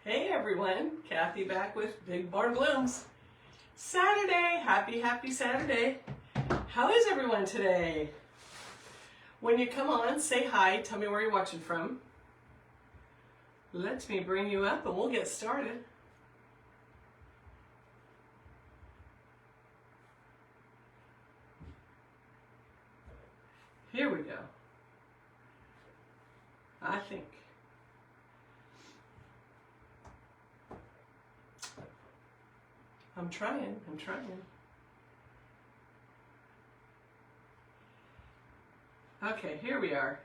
Hey everyone, Kathy back with Big Barn Blooms. Saturday, happy Saturday. How is everyone today? When you come on, say hi, tell me where you're watching from. Let me bring you up and we'll get started. Here we go. I think. I'm trying. Okay, here we are.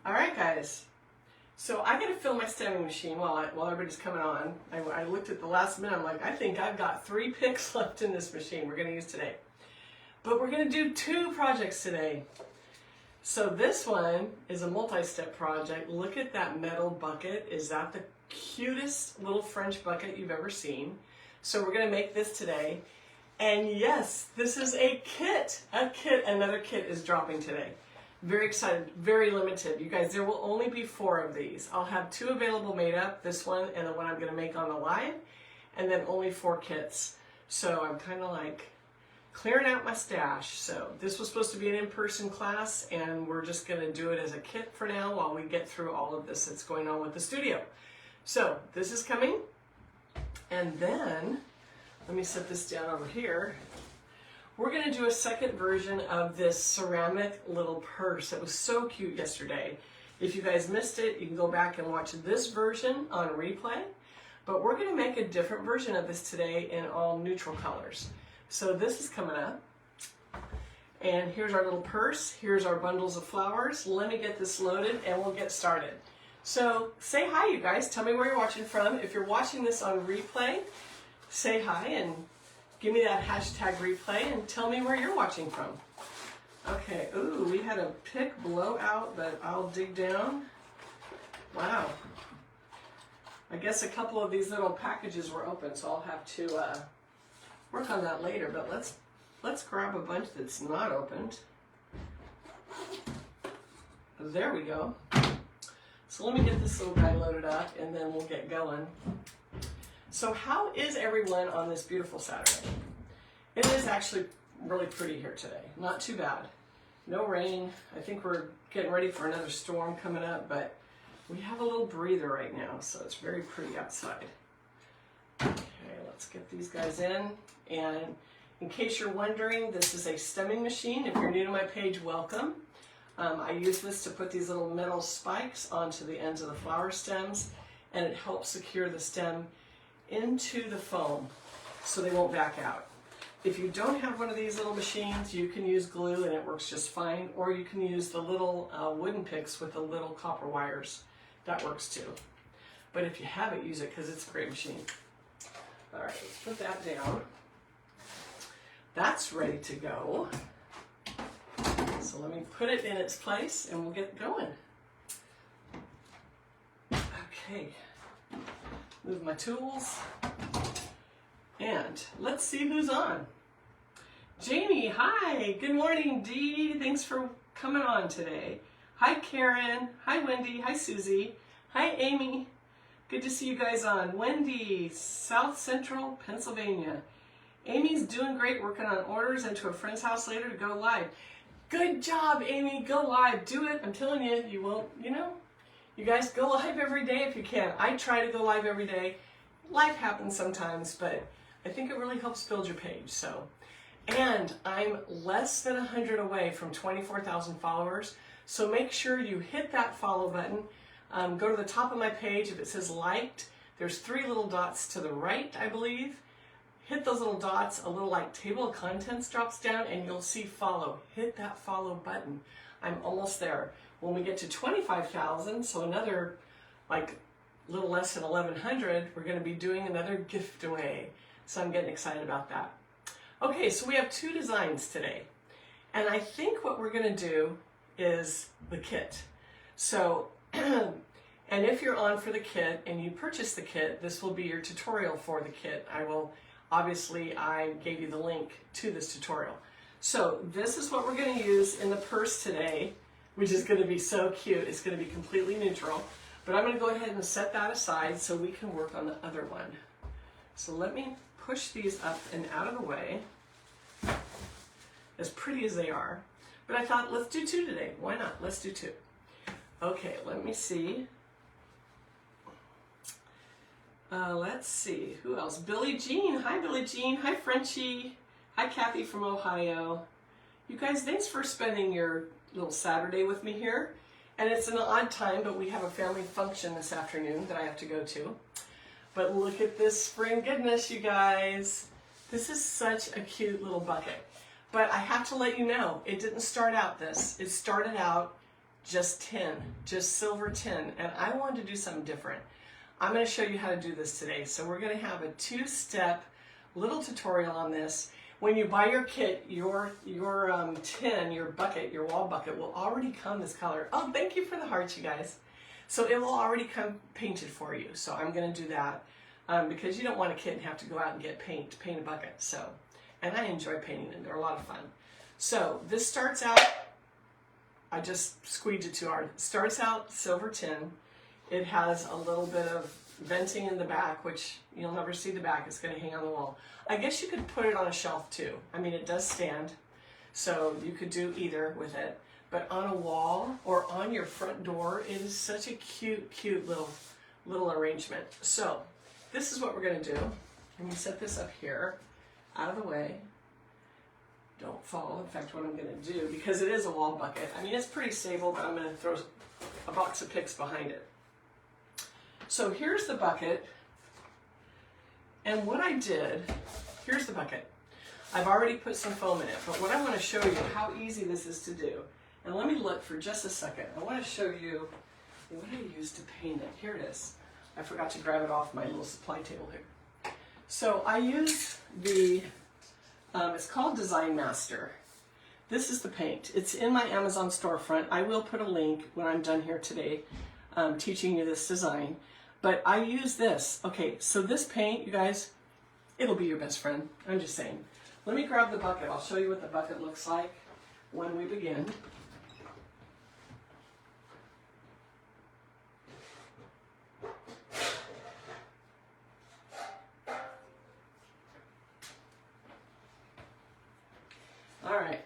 All right, guys. So I got to fill my stemming machine while everybody's coming on. I looked at the last minute. I'm like, I think I've got 3 picks left in this machine we're going to use today. But we're going to do 2 projects today. So this one is a multi-step project. Look at that metal bucket. Is that the cutest little French bucket you've ever seen? So we're going to make this today. And yes, this is a kit. Another kit is dropping today. Very excited, very limited. You guys, there will only be 4 of these. I'll have 2 available made up, this one and the one I'm going to make on the live, and then only 4 kits. So I'm kind of like clearing out my stash. So this was supposed to be an in-person class, and we're just going to do it as a kit for now while we get through all of this that's going on with the studio. So this is coming, and then let me set this down over here. We're going to do a second version of this ceramic little purse that was so cute yesterday. If you guys missed it, you can go back and watch this version on replay. But we're going to make a different version of this today in all neutral colors. So this is coming up. And here's our little purse. Here's our bundles of flowers. Let me get this loaded and we'll get started. So say hi, you guys. Tell me where you're watching from. If you're watching this on replay, say hi and give me that hashtag replay and tell me where you're watching from. Okay, ooh, we had a pick blowout, but I'll dig down. Wow. I guess a couple of these little packages were open, so I'll have to work on that later, but let's grab a bunch that's not opened. There we go. So let me get this little guy loaded up and then we'll get going. So how is everyone on this beautiful Saturday? It is actually really pretty here today. Not too bad. No rain. I think we're getting ready for another storm coming up, but we have a little breather right now, so it's very pretty outside. Okay, let's get these guys in. And in case you're wondering, this is a stemming machine. If you're new to my page, welcome. I use this to put these little metal spikes onto the ends of the flower stems, and it helps secure the stem into the foam so they won't back out. If you don't have one of these little machines, you can use glue and it works just fine, or you can use the little wooden picks with the little copper wires. That works too. But if you have it, use it because it's a great machine. All right, let's put that down. That's ready to go. So let me put it in its place and we'll get going. Okay. Move my tools, and let's see who's on. Jamie, hi, good morning, Dee, thanks for coming on today. Hi Karen, hi Wendy, hi Susie, hi Amy, good to see you guys on. Wendy, South Central Pennsylvania. Amy's doing great, working on orders and to a friend's house later to go live. Good job, Amy, go live, do it. I'm telling you, you won't, you guys go live every day if you can. I try to go live every day. Life happens sometimes, but I think it really helps build your page. So, and I'm less than 100 away from 24,000 followers. So make sure you hit that follow button. Go to the top of my page. If it says liked, there's 3 little dots to the right, I believe. Hit those little dots. A little like table of contents drops down and you'll see follow. Hit that follow button. I'm almost there. When we get to 25,000, so another like little less than 1,100, we're going to be doing another giveaway. So I'm getting excited about that. Okay, so we have 2 designs today. And I think what we're going to do is the kit. So, and if you're on for the kit and you purchase the kit, this will be your tutorial for the kit. Obviously, I gave you the link to this tutorial. So this is what we're going to use in the purse today. which is going to be so cute. It's going to be completely neutral. But I'm going to go ahead and set that aside so we can work on the other one. So let me push these up and out of the way, as pretty as they are. But I thought, let's do two today. Why not? Let's do two. Okay, let me see. Let's see, who else? Billie Jean. Hi, Billie Jean. Hi, Frenchie. Hi, Kathy from Ohio. You guys, thanks for spending your little Saturday with me here. And it's an odd time, but we have a family function this afternoon that I have to go to. But look at this spring goodness, you guys. This is such a cute little bucket. But I have to let you know, it didn't start out this. It started out just tin, just silver tin. And I wanted to do something different. I'm going to show you how to do this today. So we're going to have a two-step little tutorial on this. When you buy your kit, your tin, your bucket, your wall bucket will already come this color. Oh, thank you for the hearts, you guys. So it will already come painted for you. So I'm going to do that because you don't want a kit and have to go out and get paint to paint a bucket. So, and I enjoy painting them. They're a lot of fun. So this starts out, I just squeezed it too hard. It starts out silver tin. It has a little bit of venting in the back, which you'll never see the back. It's going to hang on the wall. I guess you could put it on a shelf too. I mean, it does stand, so you could do either with it. But on a wall or on your front door, it is such a cute, cute little arrangement. So this is what we're going to do. Let me set this up here, out of the way. Don't fall. In fact, what I'm going to do, because it is a wall bucket, I mean, it's pretty stable, but I'm going to throw a box of picks behind it. So here's the bucket, and what I did, here's the bucket. I've already put some foam in it, but what I want to show you how easy this is to do. And let me look for just a second. I want to show you what I used to paint it. Here it is. I forgot to grab it off my little supply table here. So I use the, it's called Design Master. This is the paint. It's in my Amazon storefront. I will put a link when I'm done here today teaching you this design. But I use this. Okay, so this paint, you guys, it'll be your best friend. I'm just saying. Let me grab the bucket. I'll show you what the bucket looks like when we begin. All right.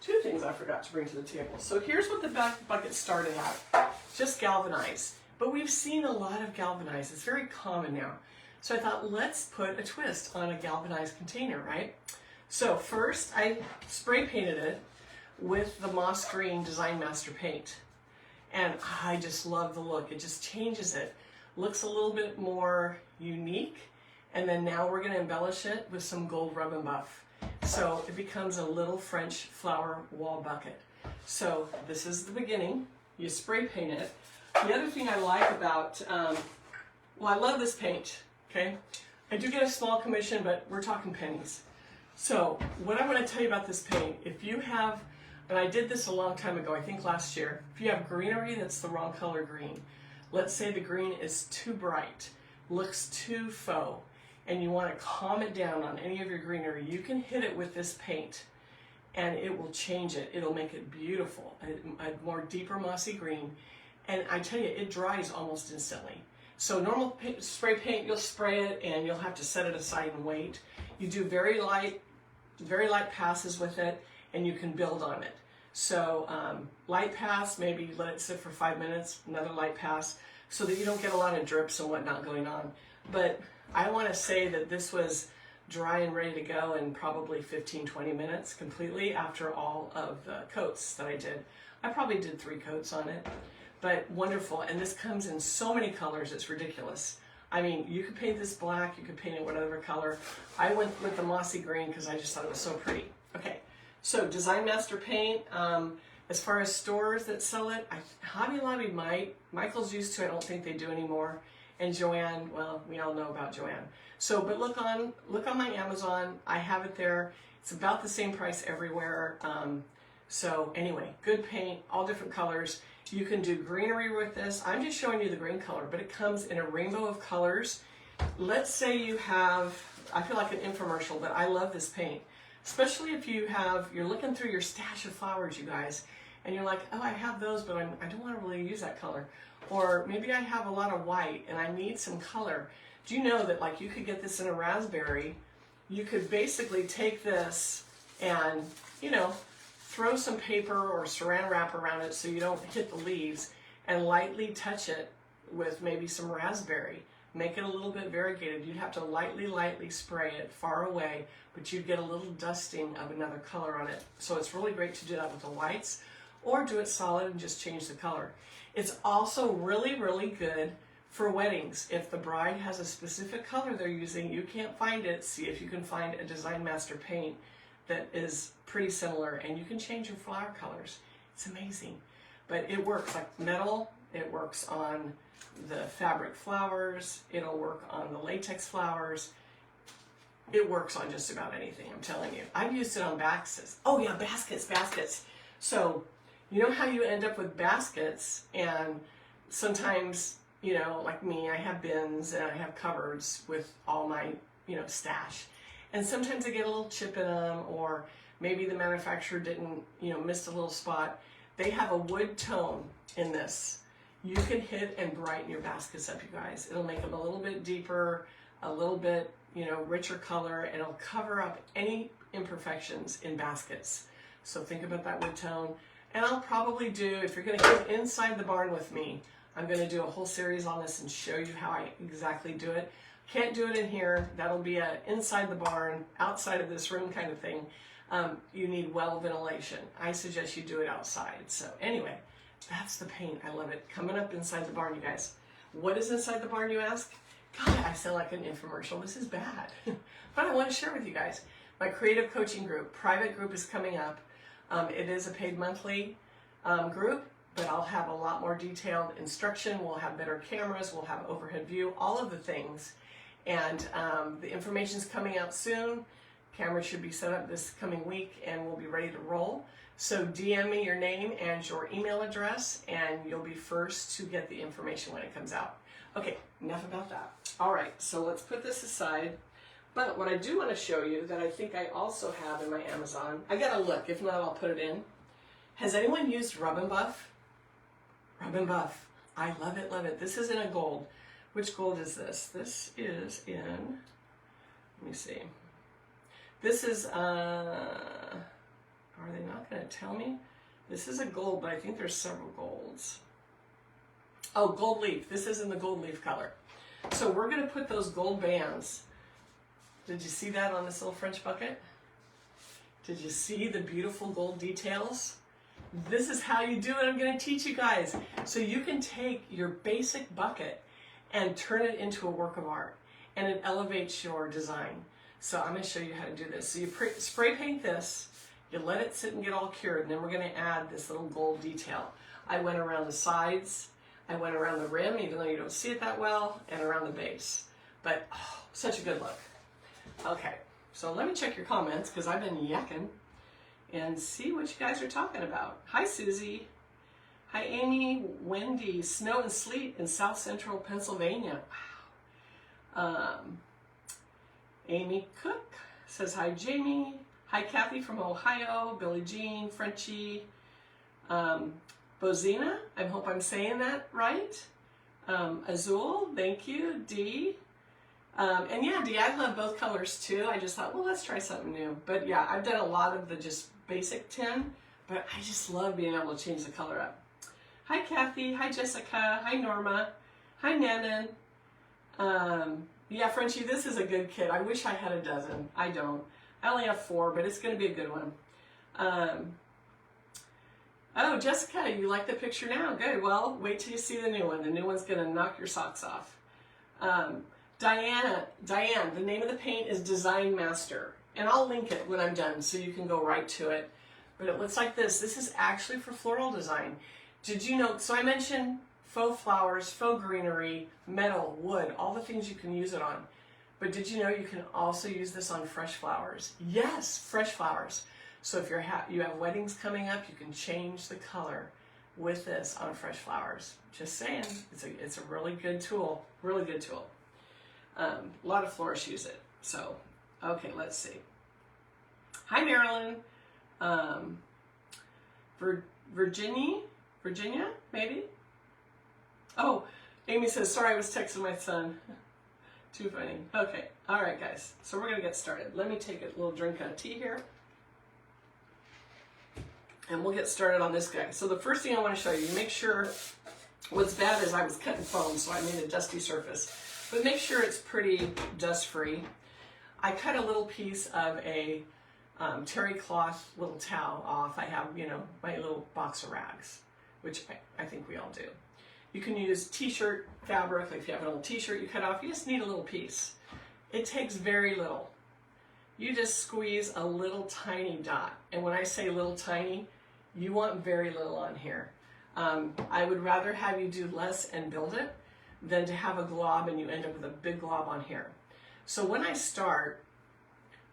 Two things I forgot to bring to the table. So here's what the bucket started out. Just galvanized. But we've seen a lot of galvanized. It's very common now. So I thought, let's put a twist on a galvanized container, right? So first I spray painted it with the moss green Design Master paint. And I just love the look. It just changes it. Looks a little bit more unique. And then now we're going to embellish it with some gold rub and buff. So it becomes a little French flower wall bucket. So this is the beginning. You spray paint it. The other thing I like about, well, I love this paint, okay? I do get a small commission, but we're talking pennies. So what I want to tell you about this paint, if you have, and I did this a long time ago, I think last year, if you have greenery that's the wrong color green, let's say the green is too bright, looks too faux, and you want to calm it down on any of your greenery, you can hit it with this paint and it will change it. It'll make it beautiful, a more deeper mossy green. And I tell you, it dries almost instantly. So normal spray paint, you'll spray it and you'll have to set it aside and wait. You do very light passes with it and you can build on it. So light pass, maybe let it sit for 5 minutes, another light pass, so that you don't get a lot of drips and whatnot going on. But I want to say that this was dry and ready to go in probably 15-20 minutes completely after all of the coats that I did. I probably did 3 coats on it, but wonderful. And this comes in so many colors, it's ridiculous. I mean, you could paint this black, you could paint it whatever color. I went with the mossy green because I just thought it was so pretty. Okay, so Design Master paint. As far as stores that sell it, Hobby Lobby might. Michael's used to, I don't think they do anymore. And Joann, well, we all know about Joann. So, but look on my Amazon. I have it there. It's about the same price everywhere. So anyway, good paint, all different colors. You can do greenery with this. I'm just showing you the green color, but it comes in a rainbow of colors. Let's say you have, I feel like an infomercial, but I love this paint. Especially if you're looking through your stash of flowers, you guys, and you're like, oh, I have those, but I don't want to really use that color. Or maybe I have a lot of white and I need some color. Do you know that like you could get this in a raspberry? You could basically take this and, throw some paper or saran wrap around it so you don't hit the leaves and lightly touch it with maybe some raspberry. Make it a little bit variegated. You'd have to lightly spray it far away, but you'd get a little dusting of another color on it. So it's really great to do that with the whites, or do it solid and just change the color. It's also really, really good for weddings. If the bride has a specific color they're using, you can't find it, see if you can find a Design Master paint that is pretty similar, and you can change your flower colors. It's amazing. But it works like metal, it works on the fabric flowers, it'll work on the latex flowers. It works on just about anything, I'm telling you. I've used it on baskets. Oh yeah, baskets. So, you know how you end up with baskets, and sometimes, like me, I have bins and I have cupboards with all my, stash. And sometimes I get a little chip in them, or maybe the manufacturer didn't, missed a little spot. They have a wood tone in this. You can hit and brighten your baskets up, you guys. It'll make them a little bit deeper, a little bit, richer color, and it'll cover up any imperfections in baskets. So think about that wood tone. And I'll probably do, if you're gonna get inside the barn with me, I'm gonna do a whole series on this and show you how I exactly do it. Can't do it in here. That'll be a inside the barn, outside of this room kind of thing. You need well ventilation. I suggest you do it outside. So anyway, that's the paint. I love it. Coming up inside the barn, you guys. What is inside the barn, you ask? God, I sound like an infomercial. This is bad. But I want to share with you guys. My creative coaching group, private group is coming up. It is a paid monthly group, but I'll have a lot more detailed instruction. We'll have better cameras. We'll have overhead view, all of the things. And the information's coming out soon. Camera should be set up this coming week, and we'll be ready to roll. So DM me your name and your email address, and you'll be first to get the information when it comes out. Okay, enough about that. All right, so let's put this aside. But what I do want to show you that I think I also have in my Amazon, I gotta look, if not I'll put it in. Has anyone used Rub and Buff? Rub and Buff. I love it, love it. This is in a gold. Which gold is this? This is in, let me see. This is, are they not going to tell me? This is a gold, but I think there's several golds. Oh, gold leaf. This is in the gold leaf color. So we're going to put those gold bands. Did you see that on this little French bucket? Did you see the beautiful gold details? This is how you do it. I'm going to teach you guys. So you can take your basic bucket and turn it into a work of art, and it elevates your design. So I'm going to show you how to do this. So you spray paint this, you let it sit and get all cured, and then we're going to add this little gold detail. I went around the sides, I went around the rim, even though you don't see it that well, and around the base. But oh, such a good look. Okay, so let me check your comments, because I've been yakking, and see what you guys are talking about. Hi, Susie. Hi, Amy, Wendy, snow and sleet in South Central Pennsylvania. Wow. Amy Cook says, hi, Jamie. Hi, Kathy from Ohio, Billie Jean, Frenchie. Bozina, I hope I'm saying that right. Azul, thank you. Dee. And yeah, Dee, I love both colors too. I just thought, well, let's try something new. But yeah, I've done a lot of the just basic tin, but I just love being able to change the color up. Hi, Kathy. Hi, Jessica. Hi, Norma. Hi, Nanan. Yeah, Frenchie, this is a good kit. I wish I had a dozen. I don't. I only have 4, but it's going to be a good one. Oh, Jessica, you like the picture now? Good. Well, wait till you see the new one. The new one's going to knock your socks off. Diane, the name of the paint is Design Master. And I'll link it when I'm done so you can go right to it. But it looks like this. This is actually for floral design. Did you know, so I mentioned faux flowers, faux greenery, metal, wood, all the things you can use it on. But did you know you can also use this on fresh flowers? Yes, fresh flowers. So if you have weddings coming up, you can change the color with this on fresh flowers. Just saying, it's a really good tool, really good tool. A lot of florists use it. So, okay, let's see. Hi, Marilyn. Virginia, maybe? Oh, Amy says, sorry, I was texting my son. Too funny. Okay, all right, guys. So we're gonna get started. Let me take a little drink of tea here. And we'll get started on this guy. So the first thing I wanna show you, make sure, what's bad is I was cutting foam, so I made a dusty surface. But make sure it's pretty dust-free. I cut a little piece of a terry cloth little towel off. I have, you know, my little box of rags, which I think we all do. You can use t-shirt fabric, like if you have an old t-shirt you cut off, you just need a little piece. It takes very little. You just squeeze a little tiny dot. And when I say little tiny, you want very little on here. I would rather have you do less and build it than to have a glob and you end up with a big glob on here. So when I start,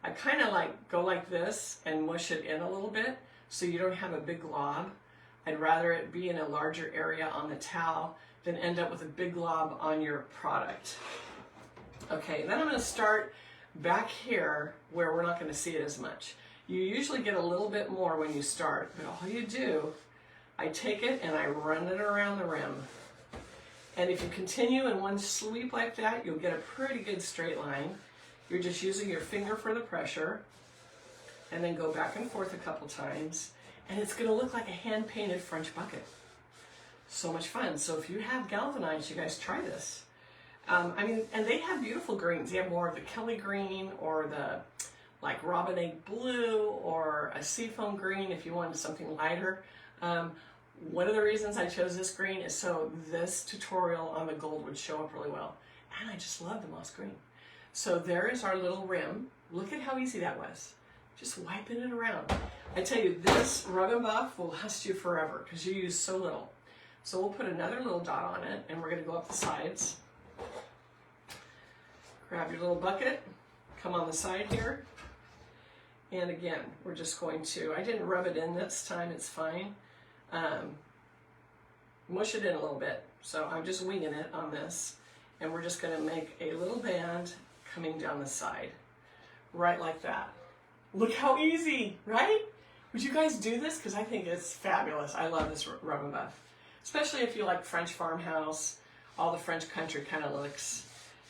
I kind of like go like this and mush it in a little bit so you don't have a big glob. I'd rather it be in a larger area on the towel than end up with a big glob on your product. Okay, then I'm going to start back here where we're not going to see it as much. You usually get a little bit more when you start, but all you do, I take it and I run it around the rim. And if you continue in one sweep like that, you'll get a pretty good straight line. You're just using your finger for the pressure, and then go back and forth a couple times. And it's gonna look like a hand-painted French bucket. So much fun. So if you have galvanized, you guys try this. I mean, and they have beautiful greens. They have more of the Kelly green or the like robin egg blue or a seafoam green if you wanted something lighter. One of the reasons I chose this green is so this tutorial on the gold would show up really well. And I just love the moss green. So there is our little rim. Look at how easy that was. Just wiping it around. I tell you, this rub and buff will last you forever because you use so little. So we'll put another little dot on it and we're gonna go up the sides. Grab your little bucket, come on the side here. And again, we're just going to, I didn't rub it in this time, it's fine. Mush it in a little bit. So I'm just winging it on this. And we're just gonna make a little band coming down the side. Right like that. Look how easy, right? Would you guys do this? Because I think it's fabulous. I love this rub and buff. Especially if you like French farmhouse, all the French country kind of looks.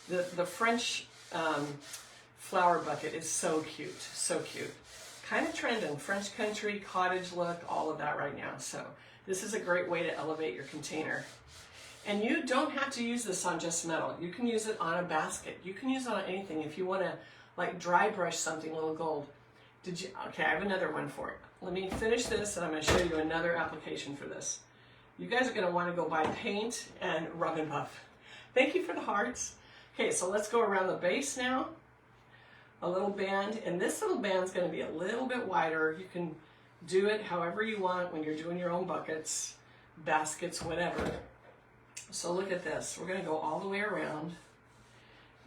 The French flower bucket is so cute, so cute. Kind of trending, French country, cottage look, all of that right now. So this is a great way to elevate your container. And you don't have to use this on just metal. You can use it on a basket. You can use it on anything. If you want to like dry brush something, a little gold. Okay, I have another one for it. Let me finish this and I'm going to show you another application for this. You guys are going to want to go buy paint and rub and buff. Thank you for the hearts. Okay, so let's go around the base now. A little band, and this little band is going to be a little bit wider. You can do it however you want when you're doing your own buckets, baskets, whatever. So look at this. We're going to go all the way around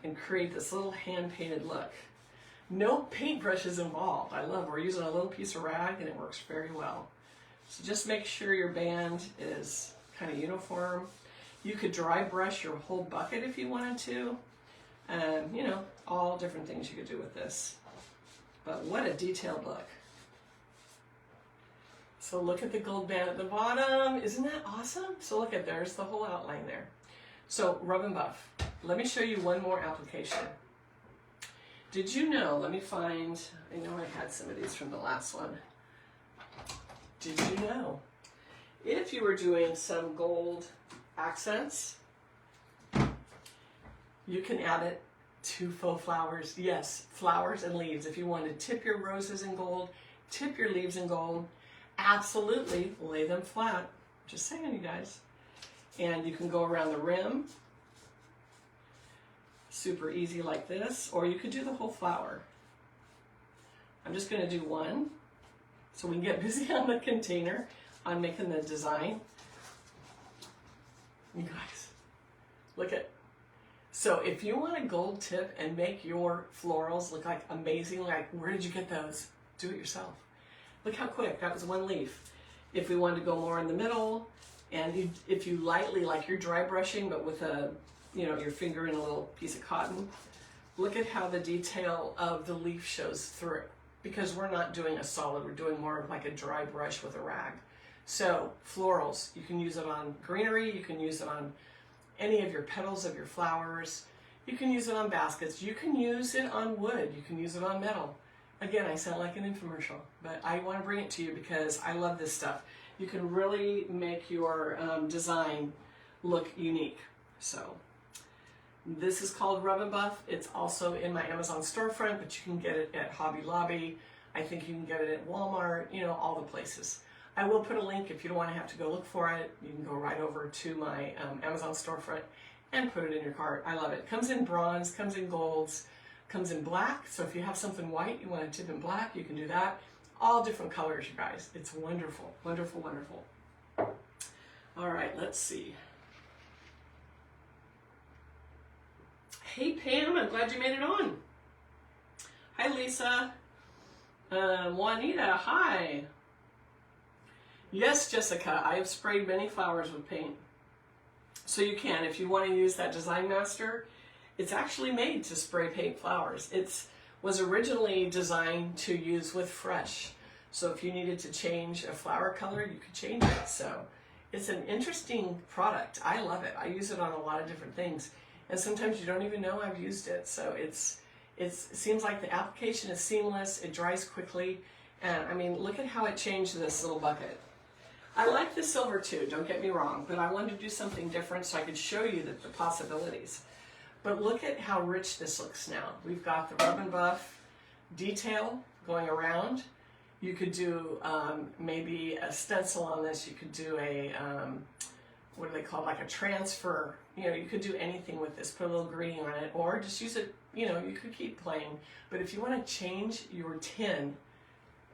and create this little hand-painted look. No paintbrushes involved. I love, we're using a little piece of rag and it works very well. So just make sure your band is kind of uniform. You could dry brush your whole bucket if you wanted to. You know, all different things you could do with this. But what a detailed look. So look at the gold band at the bottom. Isn't that awesome? So look at, there's the whole outline there. So rub and buff. Let me show you one more application. Did you know, let me find, I know I had some of these from the last one. Did you know, if you were doing some gold accents, you can add it to faux flowers. Yes, flowers and leaves. If you want to tip your roses in gold, tip your leaves in gold, absolutely lay them flat. Just saying, you guys. And you can go around the rim. Super easy like this, or you could do the whole flower. I'm just going to do one so we can get busy on the container, on making the design. You guys, look at. So if you want a gold tip and make your florals look like amazing, like where did you get those? Do it yourself. Look how quick, that was one leaf. If we wanted to go more in the middle, and if you lightly, like you're dry brushing, but with a, you know, your finger in a little piece of cotton, look at how the detail of the leaf shows through. because we're not doing a solid, we're doing more of like a dry brush with a rag. So florals, you can use it on greenery, you can use it on any of your petals of your flowers, you can use it on baskets, you can use it on wood, you can use it on metal. Again, I sound like an infomercial, but I want to bring it to you because I love this stuff. You can really make your design look unique. So this is called Rub and Buff. It's also in my Amazon storefront, but you can get it at Hobby Lobby. I think you can get it at Walmart, you know, all the places. I will put a link if you don't want to have to go look for it. You can go right over to my Amazon storefront and put it in your cart. I love it. Comes in bronze, comes in golds, comes in black. So if you have something white, you want to tip in black, you can do that. All different colors, you guys. It's wonderful, wonderful, wonderful. All right, let's see. Hey Pam, I'm glad you made it on. Hi Lisa. Juanita, hi. Yes, Jessica, I have sprayed many flowers with paint. So you can, if you want to use that Design Master, it's actually made to spray paint flowers. It was originally designed to use with fresh. So if you needed to change a flower color, you could change it. So it's an interesting product. I love it. I use it on a lot of different things. And sometimes you don't even know I've used it. So it seems like the application is seamless. It dries quickly. And I mean, look at how it changed this little bucket. I like the silver too, don't get me wrong, but I wanted to do something different so I could show you the possibilities. But look at how rich this looks now. We've got the Rub and Buff detail going around. You could do maybe a stencil on this. You could do a, what do they call it, like a transfer. You know, you could do anything with this. Put a little green on it or just use it, you know, you could keep playing. But if you want to change your tin,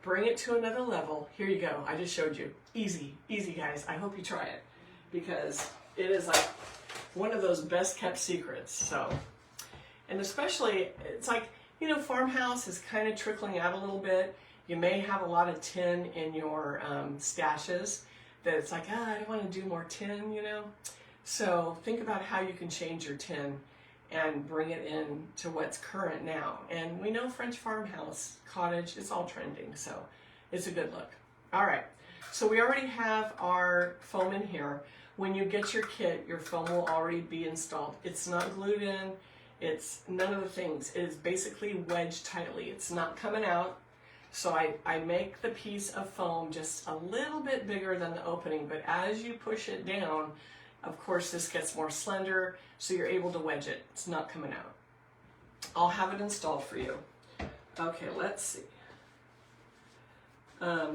bring it to another level. Here you go. I just showed you. Easy, easy guys. I hope you try it because it is like one of those best kept secrets. So, and especially it's like, you know, farmhouse is kind of trickling out a little bit. You may have a lot of tin in your stashes that it's like, I don't want to do more tin, you know. So think about how you can change your tin and bring it in to what's current now. And we know French farmhouse, cottage, it's all trending, so it's a good look. All right, so we already have our foam in here. When you get your kit, your foam will already be installed. It's not glued in, it's none of the things. It is basically wedged tightly. It's not coming out. So I make the piece of foam just a little bit bigger than the opening, but as you push it down, of course, this gets more slender, so you're able to wedge it. It's not coming out. I'll have it installed for you. Okay, let's see.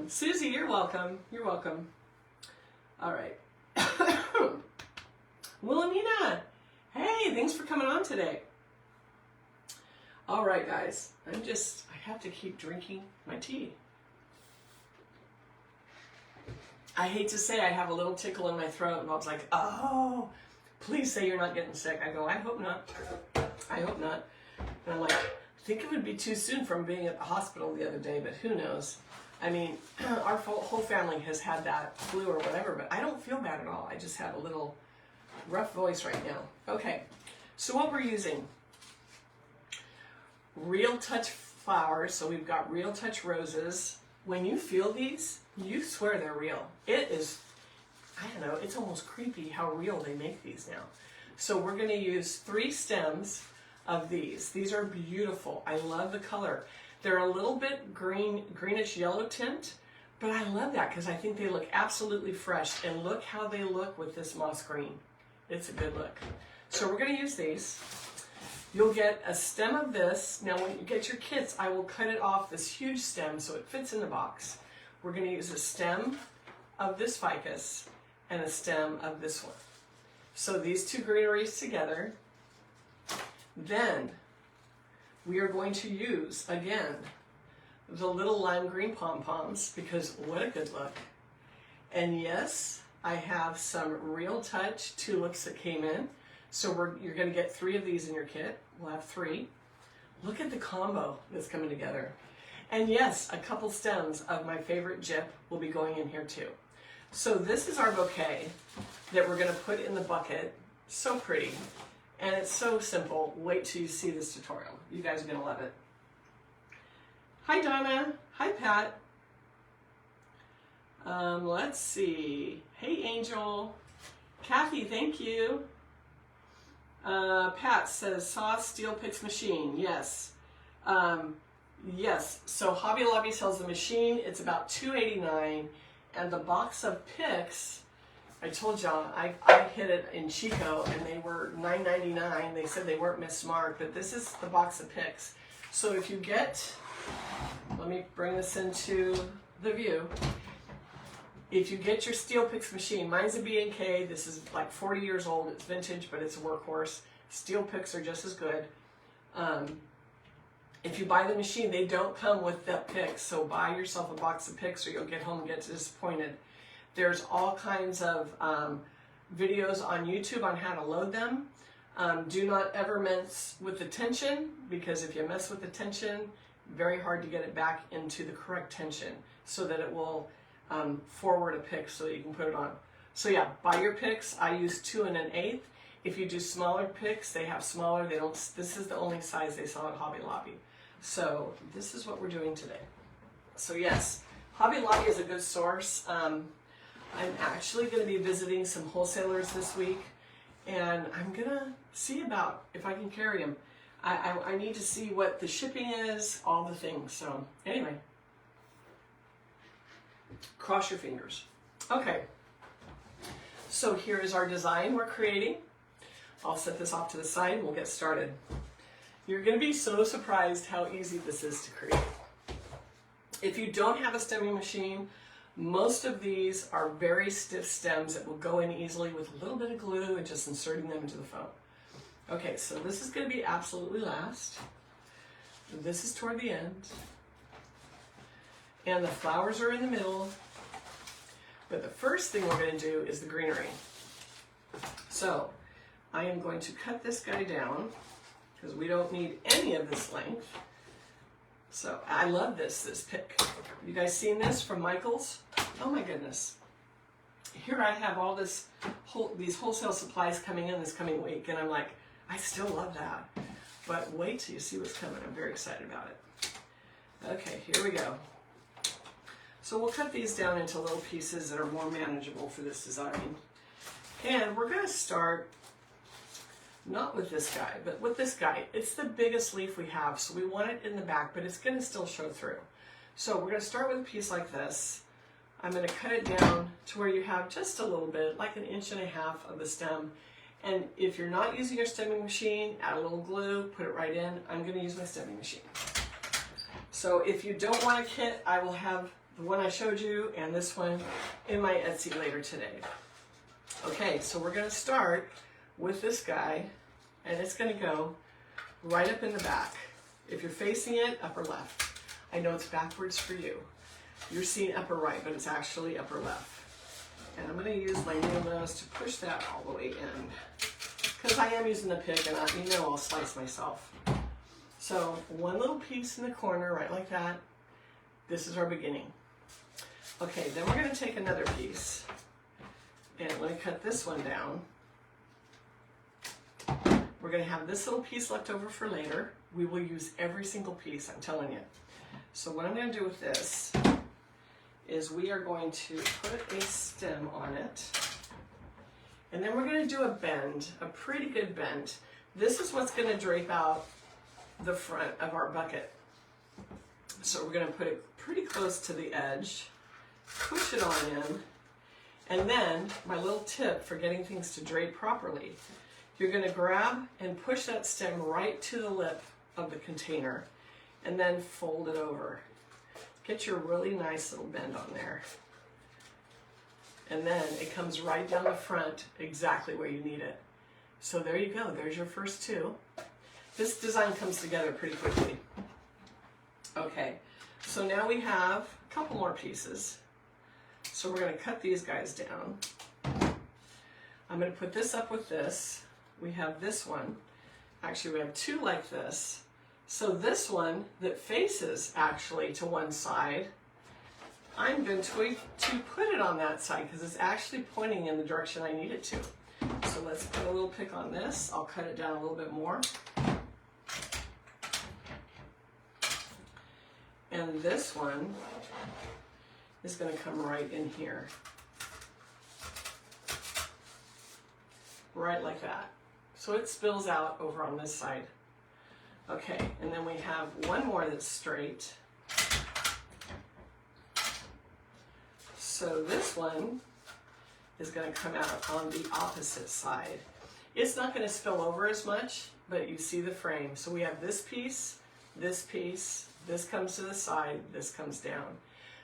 Susie, you're welcome. You're welcome. All right. Wilhelmina, hey, thanks for coming on today. All right, guys. I have to keep drinking my tea. I hate to say I have a little tickle in my throat, and Bob's like, oh, please say you're not getting sick. I go, I hope not. I hope not. And I'm like, I think it would be too soon from being at the hospital the other day, but who knows? I mean, our whole family has had that flu or whatever, but I don't feel bad at all. I just have a little rough voice right now. Okay, so what we're using, Real Touch flowers. So we've got Real Touch roses. When you feel these, you swear they're real. It is, I don't know, it's almost creepy how real they make these now. So we're going to use 3 stems of these. These are beautiful. I love the color. They're a little bit greenish yellow tint, but I love that because I think they look absolutely fresh. And look how they look with this moss green. It's a good look. So we're going to use these. You'll get a stem of this. Now when you get your kits, I will cut it off this huge stem so it fits in the box. We're going to use a stem of this ficus and a stem of this one. So these 2 greeneries together. Then we are going to use, again, the little lime green pom-poms because what a good look. And yes, I have some Real Touch tulips that came in. So you're going to get 3 of these in your kit. We'll have 3. Look at the combo that's coming together. And yes, a couple stems of my favorite gyp will be going in here too. So this is our bouquet that we're going to put in the bucket. So pretty. And it's so simple. Wait till you see this tutorial. You guys are going to love it. Hi, Donna. Hi, Pat. Let's see. Hey, Angel. Kathy, thank you. Pat says, saw steel picks machine. Yes. Yes. So Hobby Lobby sells the machine. It's about $2.89. And the box of picks, I told y'all, I hit it in Chico and they were $9.99. They said they weren't mismarked, but this is the box of picks. So if you get, let me bring this into the view. If you get your steel picks machine, mine's a B&K. This is like 40 years old. It's vintage, but it's a workhorse. Steel picks are just as good. If you buy the machine, they don't come with the picks. So buy yourself a box of picks or you'll get home and get disappointed. There's all kinds of videos on YouTube on how to load them. Do not ever mess with the tension, because if you mess with the tension, very hard to get it back into the correct tension so that it will forward a pick so that you can put it on. So yeah, buy your picks. I use 2 1/8. If you do smaller picks, they have smaller. They don't. This is the only size they sell at Hobby Lobby. So this is what we're doing today. So yes, Hobby Lobby is a good source. I'm actually going to be visiting some wholesalers this week, and I'm going to see about if I can carry them. I need to see what the shipping is, all the things. So anyway, cross your fingers. Okay, so here is our design we're creating. I'll set this off to the side and we'll get started. You're going to be so surprised how easy this is to create. If you don't have a stemming machine, most of these are very stiff stems that will go in easily with a little bit of glue and just inserting them into the foam. Okay, so this is going to be absolutely last. This is toward the end. And the flowers are in the middle. But the first thing we're going to do is the greenery. So I am going to cut this guy down because we don't need any of this length. So I love this pick. Have you guys seen this from Michael's? Oh my goodness. Here I have all these wholesale supplies coming in this coming week, and I'm like, I still love that. But wait till you see what's coming. I'm very excited about it. Okay, here we go. So we'll cut these down into little pieces that are more manageable for this design. And we're going to start not with this guy, but with this guy. It's the biggest leaf we have, so we want it in the back, but it's going to still show through. So we're going to start with a piece like this. I'm going to cut it down to where you have just a little bit, like 1.5 inches of the stem. And if you're not using your stemming machine, add a little glue, put it right in. I'm going to use my stemming machine. So if you don't want a kit, I will have the one I showed you and this one in my Etsy later today. Okay, so we're going to start with this guy, and it's going to go right up in the back. If you're facing it, upper left. I know it's backwards for you. You're seeing upper right, but it's actually upper left. And I'm going to use my nail nose to push that all the way in, because I am using the pick, and you know I'll slice myself. So one little piece in the corner, right like that. This is our beginning. Okay, then we're going to take another piece, and let me cut this one down. We're going to have this little piece left over for later. We will use every single piece, I'm telling you. So what I'm going to do with this is we are going to put a stem on it, and then we're going to do a bend, a pretty good bend. This is what's going to drape out the front of our bucket. So we're going to put it pretty close to the edge, push it on in, and then my little tip for getting things to drape properly, you're going to grab and push that stem right to the lip of the container and then fold it over. Get your really nice little bend on there. And then it comes right down the front exactly where you need it. So there you go. There's your first two. This design comes together pretty quickly. Okay, so now we have a couple more pieces. So we're going to cut these guys down. I'm going to put this up with this. We have this one. Actually, we have two like this. So this one that faces actually to one side, I'm going to put it on that side because it's actually pointing in the direction I need it to. So let's put a little pick on this. I'll cut it down a little bit more. And this one is going to come right in here. Right like that. So it spills out over on this side. Okay, and then we have one more that's straight. So this one is going to come out on the opposite side. It's not going to spill over as much, but you see the frame. So we have this piece, this comes to the side, this comes down.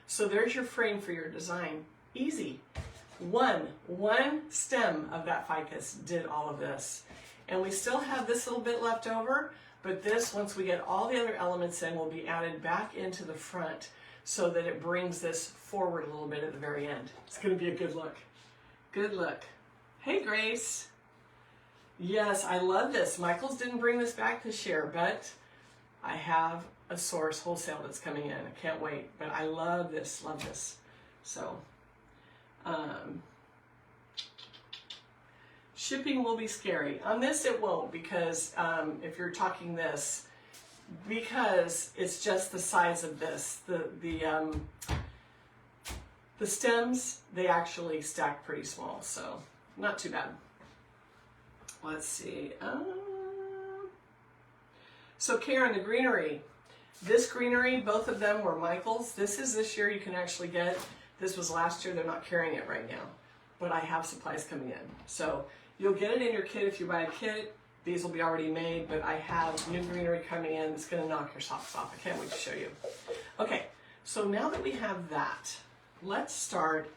So there's your frame for your design. Easy. One stem of that ficus did all of this. And we still have this little bit left over, but this, once we get all the other elements in, will be added back into the front so that it brings this forward a little bit at the very end. It's going to be a good look. Good look. Hey, Grace. Yes, I love this. Michaels didn't bring this back this year, but I have a source wholesale that's coming in. I can't wait, but I love this, love this. So, shipping will be scary. On this, it won't, because if you're talking this, because it's just the size of this. The stems, they actually stack pretty small, so not too bad. Let's see. So Karen, the greenery. This greenery, both of them were Michaels. This is this year you can actually get. This was last year. They're not carrying it right now, but I have supplies coming in. So you'll get it in your kit if you buy a kit. These will be already made, but I have new greenery coming in. It's going to knock your socks off. I can't wait to show you. Okay, so now that we have that, let's start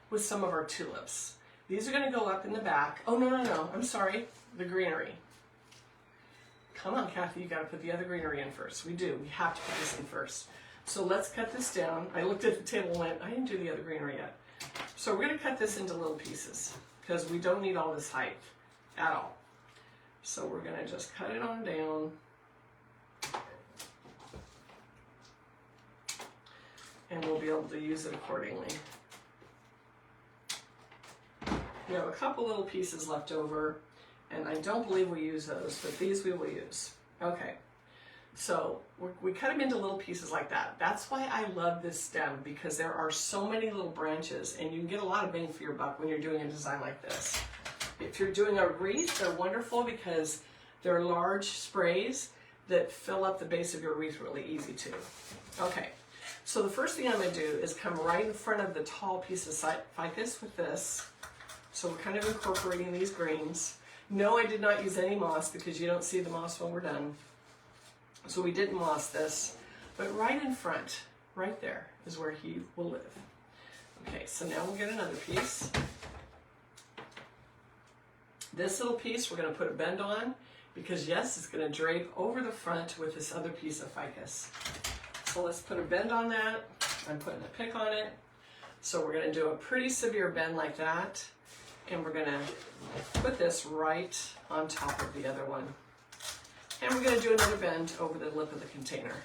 with some of our tulips. These are going to go up in the back. Oh, no. I'm sorry. The greenery. Come on, Kathy. You got to put the other greenery in first. We do. We have to put this in first. So let's cut this down. I looked at the table and went, I didn't do the other greenery yet. So we're going to cut this into little pieces because we don't need all this height at all. So we're going to just cut it on down. And we'll be able to use it accordingly. We have a couple little pieces left over, and I don't believe we use those, but these we will use. Okay, so we cut them into little pieces like that. That's why I love this stem, because there are so many little branches, and you can get a lot of bang for your buck when you're doing a design like this. If you're doing a wreath, they're wonderful because they're large sprays that fill up the base of your wreath really easy too. Okay, so the first thing I'm going to do is come right in front of the tall piece of ficus with this. So we're kind of incorporating these greens. No, I did not use any moss because you don't see the moss when we're done. So we didn't moss this, but right in front, right there, is where he will live. Okay, so now we'll get another piece. This little piece we're going to put a bend on because yes, it's going to drape over the front with this other piece of ficus. So let's put a bend on that. I'm putting a pick on it. So we're going to do a pretty severe bend like that. And we're going to put this right on top of the other one. And we're going to do another bend over the lip of the container.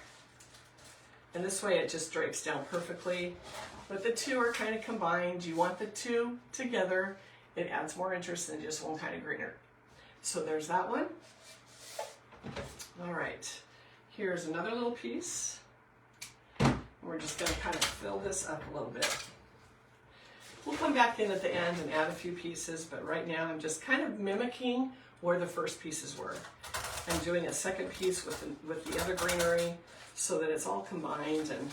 And this way it just drapes down perfectly. But the two are kind of combined. You want the two together. It adds more interest than just one kind of greenery. So there's that one. All right. Here's another little piece. We're just going to kind of fill this up a little bit. We'll come back in at the end and add a few pieces, but right now I'm just kind of mimicking where the first pieces were. I'm doing a second piece with the other greenery so that it's all combined and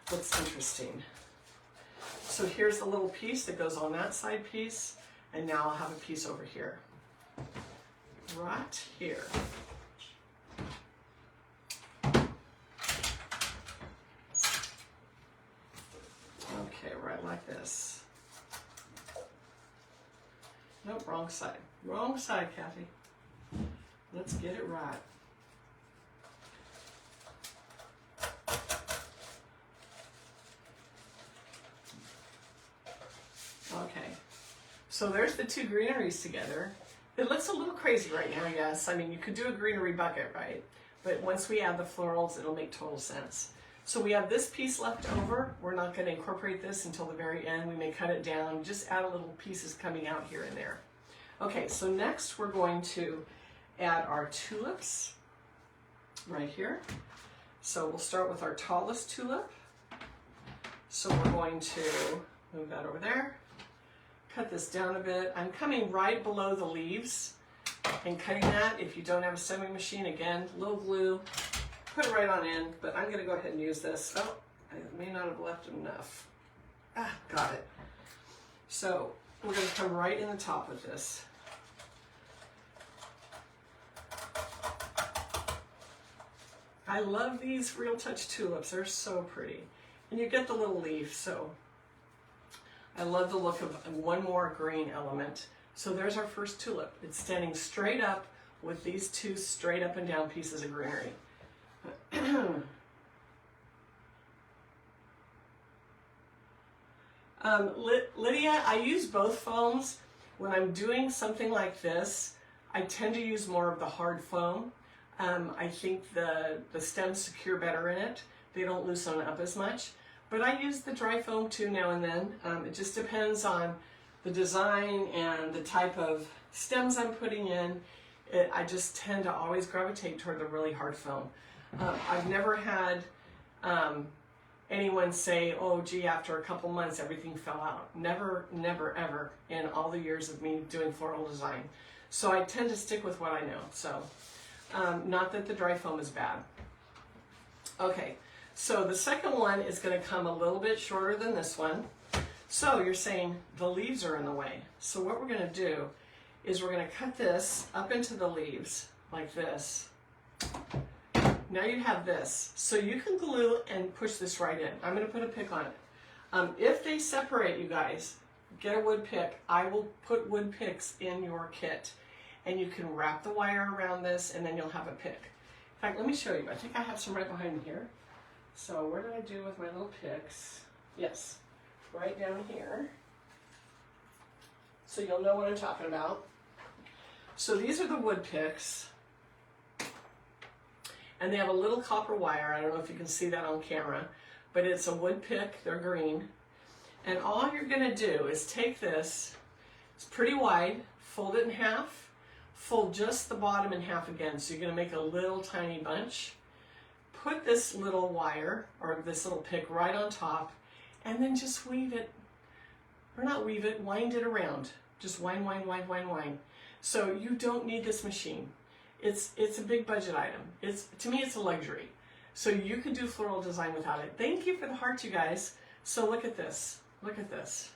looks interesting. So here's the little piece that goes on that side piece, and now I'll have a piece over here. Right here. Okay, right like this. Nope, wrong side. Wrong side, Kathy. Let's get it right. Okay, so there's the two greeneries together. It looks a little crazy right now, yes. I mean, you could do a greenery bucket, right? But once we add the florals, it'll make total sense. So we have this piece left over. We're not going to incorporate this until the very end. We may cut it down, just add a little pieces coming out here and there. Okay, so next we're going to add our tulips right here. So we'll start with our tallest tulip. So we're going to move that over there, cut this down a bit. I'm coming right below the leaves and cutting that. If you don't have a sewing machine, again, a little glue, put it right on in, but I'm gonna go ahead and use this. Oh, I may not have left enough. Ah, got it. So we're gonna come right in the top with this. I love these Real Touch tulips. They're so pretty. And you get the little leaf, so I love the look of one more green element. So there's our first tulip. It's standing straight up with these two straight up and down pieces of greenery. Lydia, I use both foams. When I'm doing something like this, I tend to use more of the hard foam. I think the stems secure better in it. They don't loosen up as much. But I use the dry foam too now and then. It just depends on the design and the type of stems I'm putting in. I just tend to always gravitate toward the really hard foam. I've never had anyone say, oh gee, after a couple months everything fell out. Never, never, ever in all the years of me doing floral design. So I tend to stick with what I know. So not that the dry foam is bad. Okay, so the second one is going to come a little bit shorter than this one. So you're saying the leaves are in the way. So what we're going to do is we're going to cut this up into the leaves like this. Now you have this. So you can glue and push this right in. I'm going to put a pick on it. If they separate, you guys, get a wood pick. I will put wood picks in your kit. And you can wrap the wire around this and then you'll have a pick. In fact, let me show you. I think I have some right behind me here. So where did I do with my little picks? Yes, right down here. So you'll know what I'm talking about. So these are the wood picks. And they have a little copper wire. I don't know if you can see that on camera, but it's a wood pick. They're green. And all you're going to do is take this, it's pretty wide, fold it in half, fold just the bottom in half again. So you're going to make a little tiny bunch. Put this little wire, or this little pick, right on top, and then just weave it, or not weave it, wind it around. Just wind, wind, wind, wind, wind. So you don't need this machine. It's a big budget item. To me, it's a luxury. So you can do floral design without it. Thank you for the heart, you guys. So look at this. Look at this.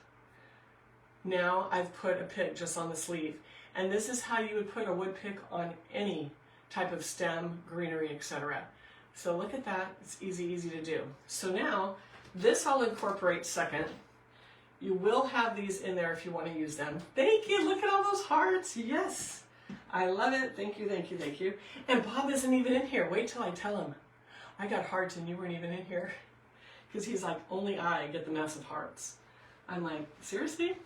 Now I've put a pick just on the sleeve. And this is how you would put a wood pick on any type of stem, greenery, etc. So look at that. It's easy, easy to do. So now this I'll incorporate second. You will have these in there if you want to use them. Thank you. Look at all those hearts. Yes. I love it. Thank you, thank you, thank you. And Bob isn't even in here. Wait till I tell him. I got hearts and you weren't even in here. Because he's like, only I get the massive hearts. I'm like, seriously?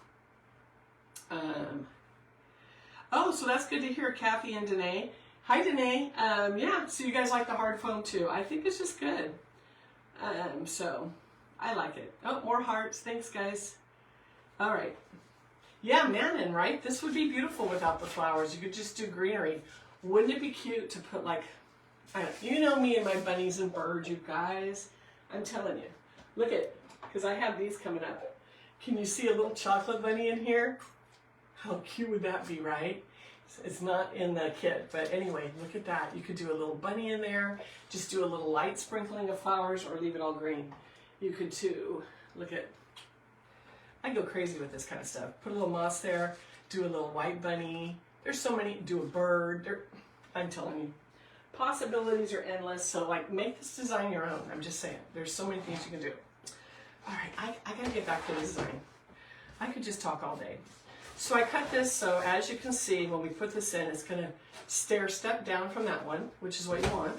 Oh, so that's good to hear, Kathy and Danae. Hi, Danae. Yeah, so you guys like the hard foam too. I think it's just good. So I like it. Oh, more hearts. Thanks, guys. All right. Yeah, Manon, right? This would be beautiful without the flowers. You could just do greenery. Wouldn't it be cute to put like, you know me and my bunnies and birds, you guys. I'm telling you. Look at, because I have these coming up. Can you see a little chocolate bunny in here? How cute would that be, right? It's not in the kit, but anyway, look at that. You could do a little bunny in there, just do a little light sprinkling of flowers, or leave it all green. You could too, look at, I go crazy with this kind of stuff. Put a little moss there, do a little white bunny. There's so many, do a bird. I'm telling you, possibilities are endless. So like, make this design your own. I'm just saying, there's so many things you can do. All right, I gotta get back to the design. I could just talk all day. So I cut this, so as you can see, when we put this in, it's going to step down from that one, which is what you want.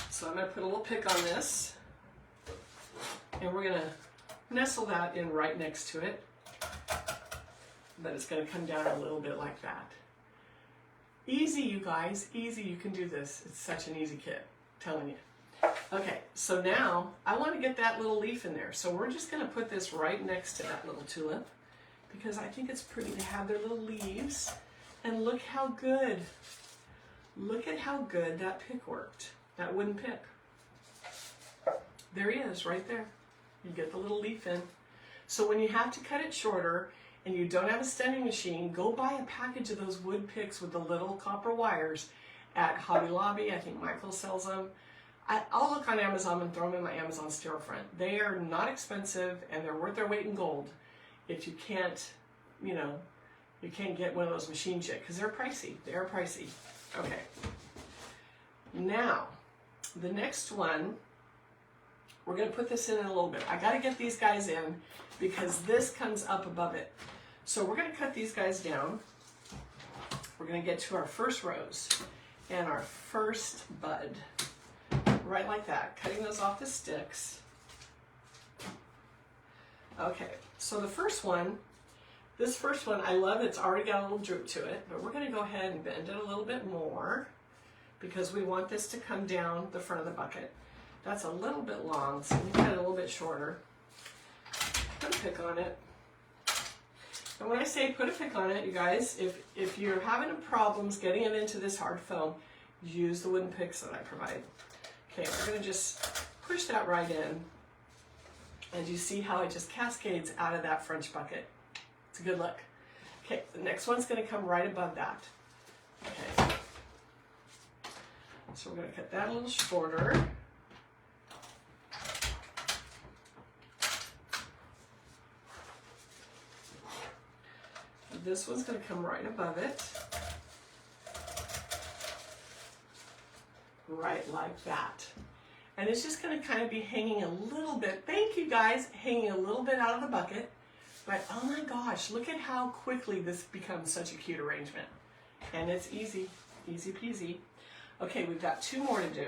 So I'm going to put a little pick on this, and we're going to nestle that in right next to it. But it's going to come down a little bit like that. Easy, you guys, easy. You can do this. It's such an easy kit, I'm telling you. Okay, so now I want to get that little leaf in there. So we're just going to put this right next to that little tulip, because I think it's pretty to have their little leaves. And look how good. Look at how good that pick worked. that wooden pick. There he is, right there. You get the little leaf in. So when you have to cut it shorter and you don't have a stemming machine, go buy a package of those wood picks with the little copper wires at Hobby Lobby. I think Michael sells them. I'll look on Amazon and throw them in my Amazon storefront. They are not expensive and they're worth their weight in gold if you can't, you know, you can't get one of those machines yet because they're pricey. They are pricey. Okay. Now, the next one, we're going to put this in a little bit. I got to get these guys in because this comes up above it. So we're going to cut these guys down. We're going to get to our first rose and our first bud. Right like that, cutting those off the sticks. Okay, so the first one, this first one, I love it. It's already got a little droop to it, but we're going to go ahead and bend it a little bit more because we want this to come down the front of the bucket. That's a little bit long, so we cut it a little bit shorter. Put a pick on it. And when I say put a pick on it, you guys, if you're having problems getting it into this hard foam, use the wooden picks that I provide. Okay, we're going to just push that right in. And you see how it just cascades out of that French bucket. It's a good look. Okay, the next one's going to come right above that. Okay. So we're going to cut that a little shorter. This one's going to come right above it. Right like that. And it's just going to kind of be hanging a little bit, thank you guys, hanging a little bit out of the bucket. But oh my gosh, look at how quickly this becomes such a cute arrangement. And it's easy, easy peasy. Okay, we've got two more to do.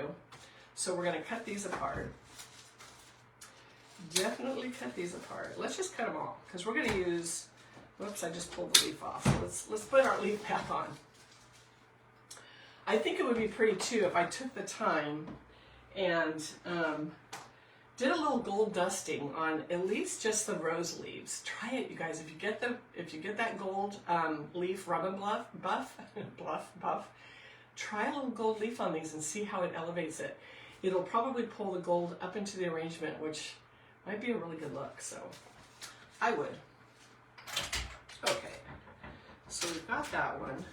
So we're going to cut these apart. Definitely cut these apart. Let's just cut them all because we're going to use, whoops, I just pulled the leaf off. So let's put our leaf back on. I think it would be pretty too if I took the time and did a little gold dusting on at least just the rose leaves. Try it, you guys. If you get that gold leaf rub and buff, try a little gold leaf on these and see how it elevates it. It'll probably pull the gold up into the arrangement, which might be a really good look. So I would. Okay, so we've got that one.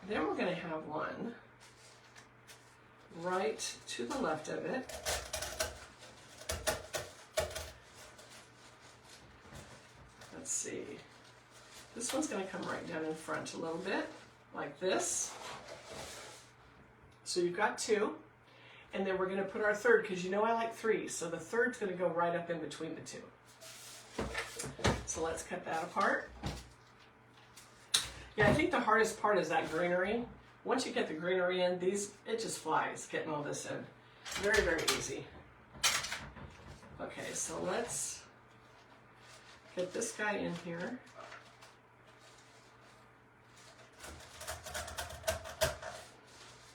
Then we're going to have one right to the left of it. Let's see. This one's going to come right down in front a little bit, like this. So you've got two. And then we're going to put our third, because you know I like three. So the third's going to go right up in between the two. So let's cut that apart. Yeah, I think the hardest part is that greenery. Once you get the greenery in, it just flies getting all this in. Very, very easy. Okay, so let's get this guy in here.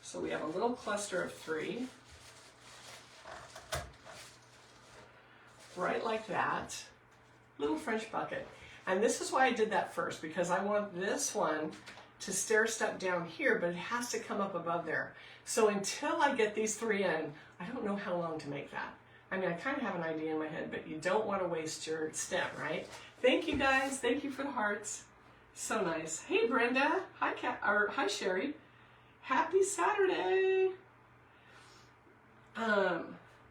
So we have a little cluster of three. Right like that. Little French bucket. And this is why I did that first, because I want this one to stair step down here, but it has to come up above there. So until I get these three in, I don't know how long to make that. I mean, I kind of have an idea in my head, but you don't want to waste your stem, right? Thank you guys. Thank you for the hearts. So nice. Hey, Brenda. Hi, hi, Sherry. Happy Saturday.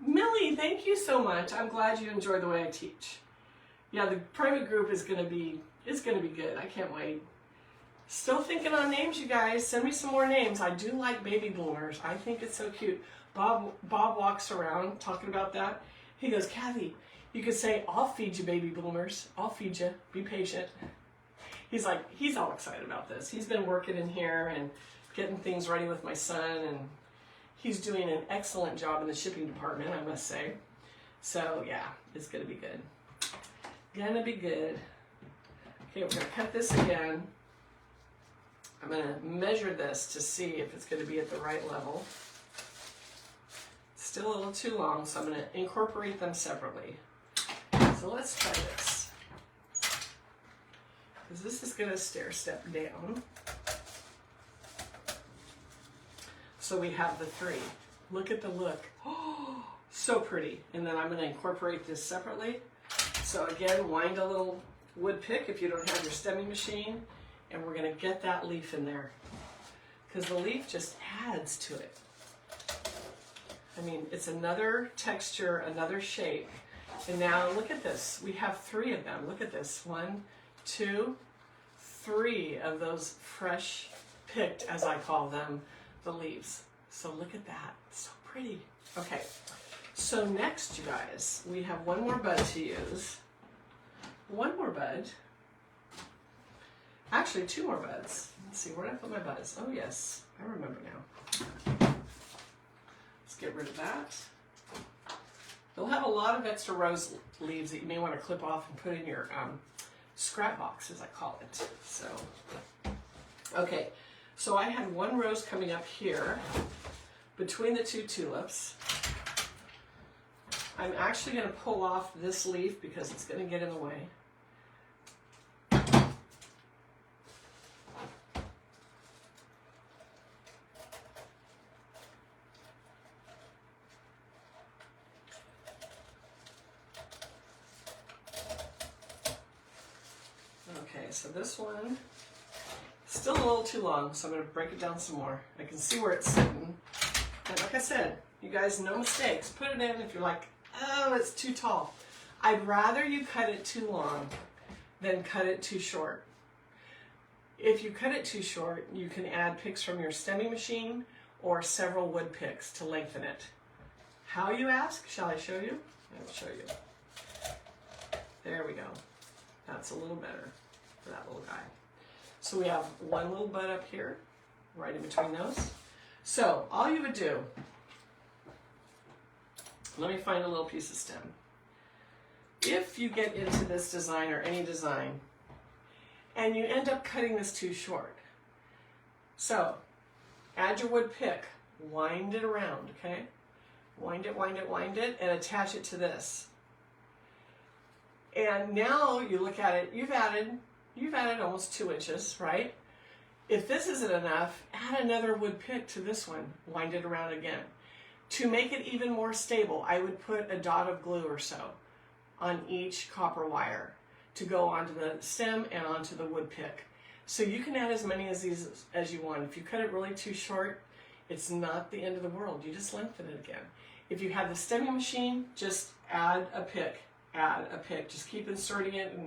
Millie, thank you so much. I'm glad you enjoy the way I teach. Yeah, the private group is gonna be good. I can't wait. Still thinking on names, you guys. Send me some more names. I do like baby bloomers. I think it's so cute. Bob walks around talking about that. He goes, Kathy, you could say, I'll feed you baby bloomers. I'll feed you. Be patient. He's all excited about this. He's been working in here and getting things ready with my son, and he's doing an excellent job in the shipping department, I must say. So yeah, it's gonna be good. Gonna be good. Okay, we're gonna cut this again. I'm gonna measure this to see if it's gonna be at the right level. Still a little too long, so I'm gonna incorporate them separately. So let's try this. Because this is gonna stair step down. So we have the 3. Look at the look. Oh, so pretty. And then I'm going to incorporate this separately. So again, wind a little wood pick if you don't have your stemming machine, and we're going to get that leaf in there because the leaf just adds to it. I mean, it's another texture, another shape. And now look at this. We have 3 of them. Look at this. 1, 2, 3 of those fresh picked, as I call them, the leaves. So look at that. So pretty. Okay. So next, you guys, we have one more bud to use. One more bud. Actually, 2 more buds. Let's see, where did I put my buds? Oh, yes. I remember now. Let's get rid of that. You'll have a lot of extra rose leaves that you may want to clip off and put in your scrap box, as I call it. So, okay. So I had 1 rose coming up here between the 2 tulips. I'm actually going to pull off this leaf because it's going to get in the way. Okay, so this one still a little too long, so I'm going to break it down some more. I can see where it's sitting. And like I said, you guys, no mistakes. Put it in if you're like, oh, it's too tall. I'd rather you cut it too long than cut it too short. If you cut it too short, you can add picks from your stemming machine or several wood picks to lengthen it. How, you ask? Shall I show you? I will show you. There we go. That's a little better for that little guy. So we have 1 little bud up here, right in between those. So all you would do, let me find a little piece of stem. If you get into this design or any design, and you end up cutting this too short, so add your wood pick, wind it around, okay? Wind it, wind it, wind it, and attach it to this. And now you look at it, you've added almost 2 inches, right? If this isn't enough, add another wood pick to this one, wind it around again. To make it even more stable, I would put a dot of glue or so on each copper wire to go onto the stem and onto the wood pick. So you can add as many of these as you want. If you cut it really too short, it's not the end of the world. You just lengthen it again. If you have the stemming machine, just add a pick, Just keep inserting it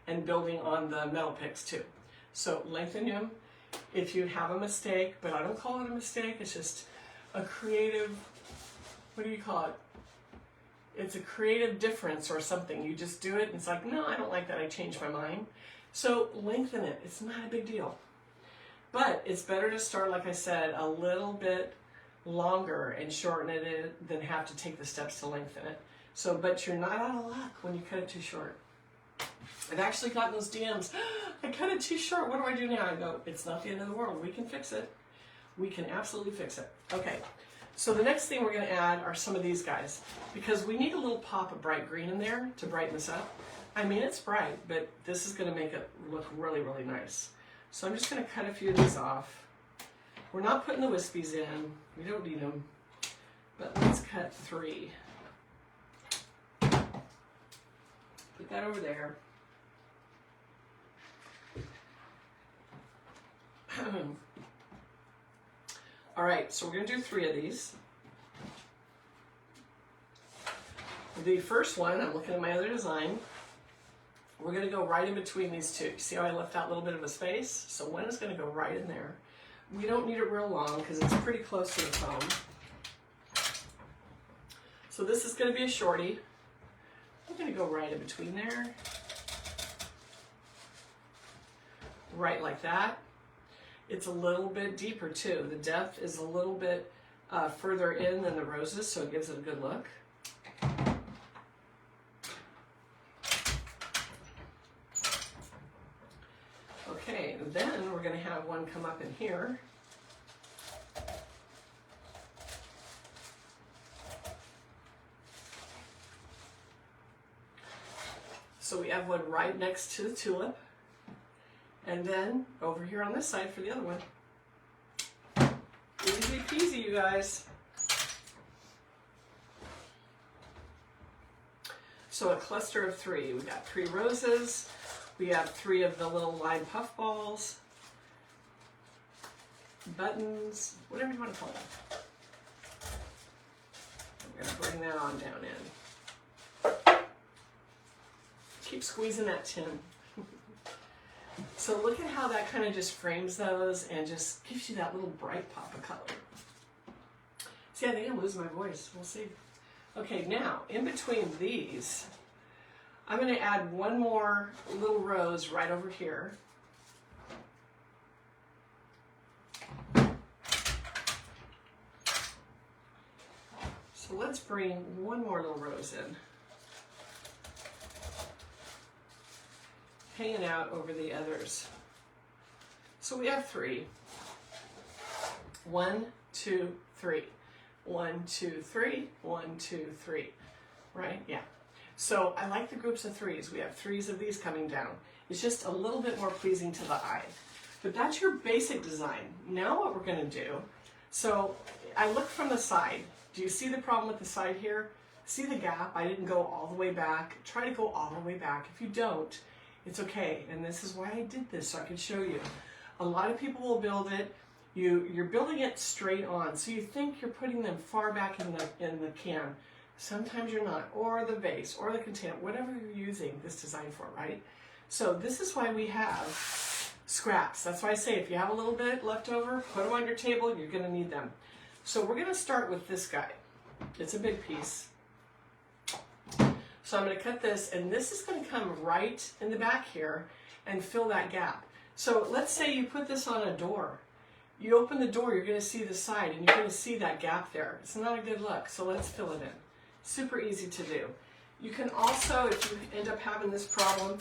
and building on the metal picks too. So lengthen them. If you have a mistake, but I don't call it a mistake, it's just a creative, what do you call it? It's a creative difference or something. You just do it and it's like, no, I don't like that, I changed my mind. So lengthen it, it's not a big deal. But it's better to start, like I said, a little bit longer and shorten it than have to take the steps to lengthen it. So, but you're not out of luck when you cut it too short. I've actually gotten those DMs, I cut it too short, what do I do now? I go, it's not the end of the world, we can fix it. We can absolutely fix it. Okay, so the next thing we're going to add are some of these guys, because we need a little pop of bright green in there to brighten this up. I mean, it's bright, but this is going to make it look really, really nice. So I'm just going to cut a few of these off. We're not putting the wispies in, we don't need them, but let's cut 3. Put that over there. All right, so we're going to do 3 of these. The first one, I'm looking at my other design, we're going to go right in between these 2. See how I left out a little bit of a space? So one is going to go right in there. We don't need it real long because it's pretty close to the foam. So this is going to be a shorty. I'm going to go right in between there. Right like that. It's a little bit deeper too. The depth is a little bit further in than the roses, so it gives it a good look. Okay, then we're going to have one come up in here. So we have one right next to the tulip. And then over here on this side for the other one. Easy peasy, you guys. So a cluster of 3. We got 3 roses. We have 3 of the little lime puff balls, buttons, whatever you want to call them. I'm going to bring that on down in. Keep squeezing that tin. So look at how that kind of just frames those and just gives you that little bright pop of color. See, I think I'm losing my voice. We'll see. Okay, now, in between these, I'm going to add one more little rose right over here. So let's bring one more little rose in. Hanging out over the others. So we have 3. 1, 2, 3. 1, 2, 3. 1, 2, 3. Right? Yeah. So I like the groups of 3s. We have 3s of these coming down. It's just a little bit more pleasing to the eye. But that's your basic design. Now what we're going to do, so I look from the side. Do you see the problem with the side here? See the gap? I didn't go all the way back. Try to go all the way back. If you don't, it's okay. And this is why I did this, so I can show you. A lot of people will build it. You're building it straight on. So you think you're putting them far back in the can. Sometimes you're not, or the vase, or the container, whatever you're using this design for, right? So this is why we have scraps. That's why I say if you have a little bit left over, put them on your table, you're gonna need them. So we're gonna start with this guy. It's a big piece. So I'm gonna cut this, and this is gonna come right in the back here and fill that gap. So let's say you put this on a door. You open the door, you're gonna see the side, and you're gonna see that gap there. It's not a good look, so let's fill it in. Super easy to do. You can also, if you end up having this problem,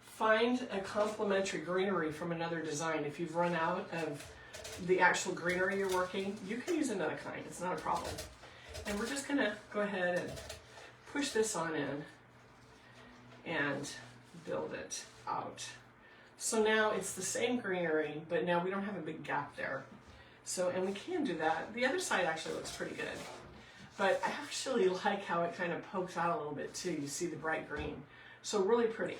find a complementary greenery from another design. If you've run out of the actual greenery you're working, you can use another kind. It's not a problem. And we're just gonna go ahead and push this on in and build it out. So now it's the same greenery, but now we don't have a big gap there. So, and we can do that. The other side actually looks pretty good. But I actually like how it kind of pokes out a little bit too. You see the bright green. So really pretty.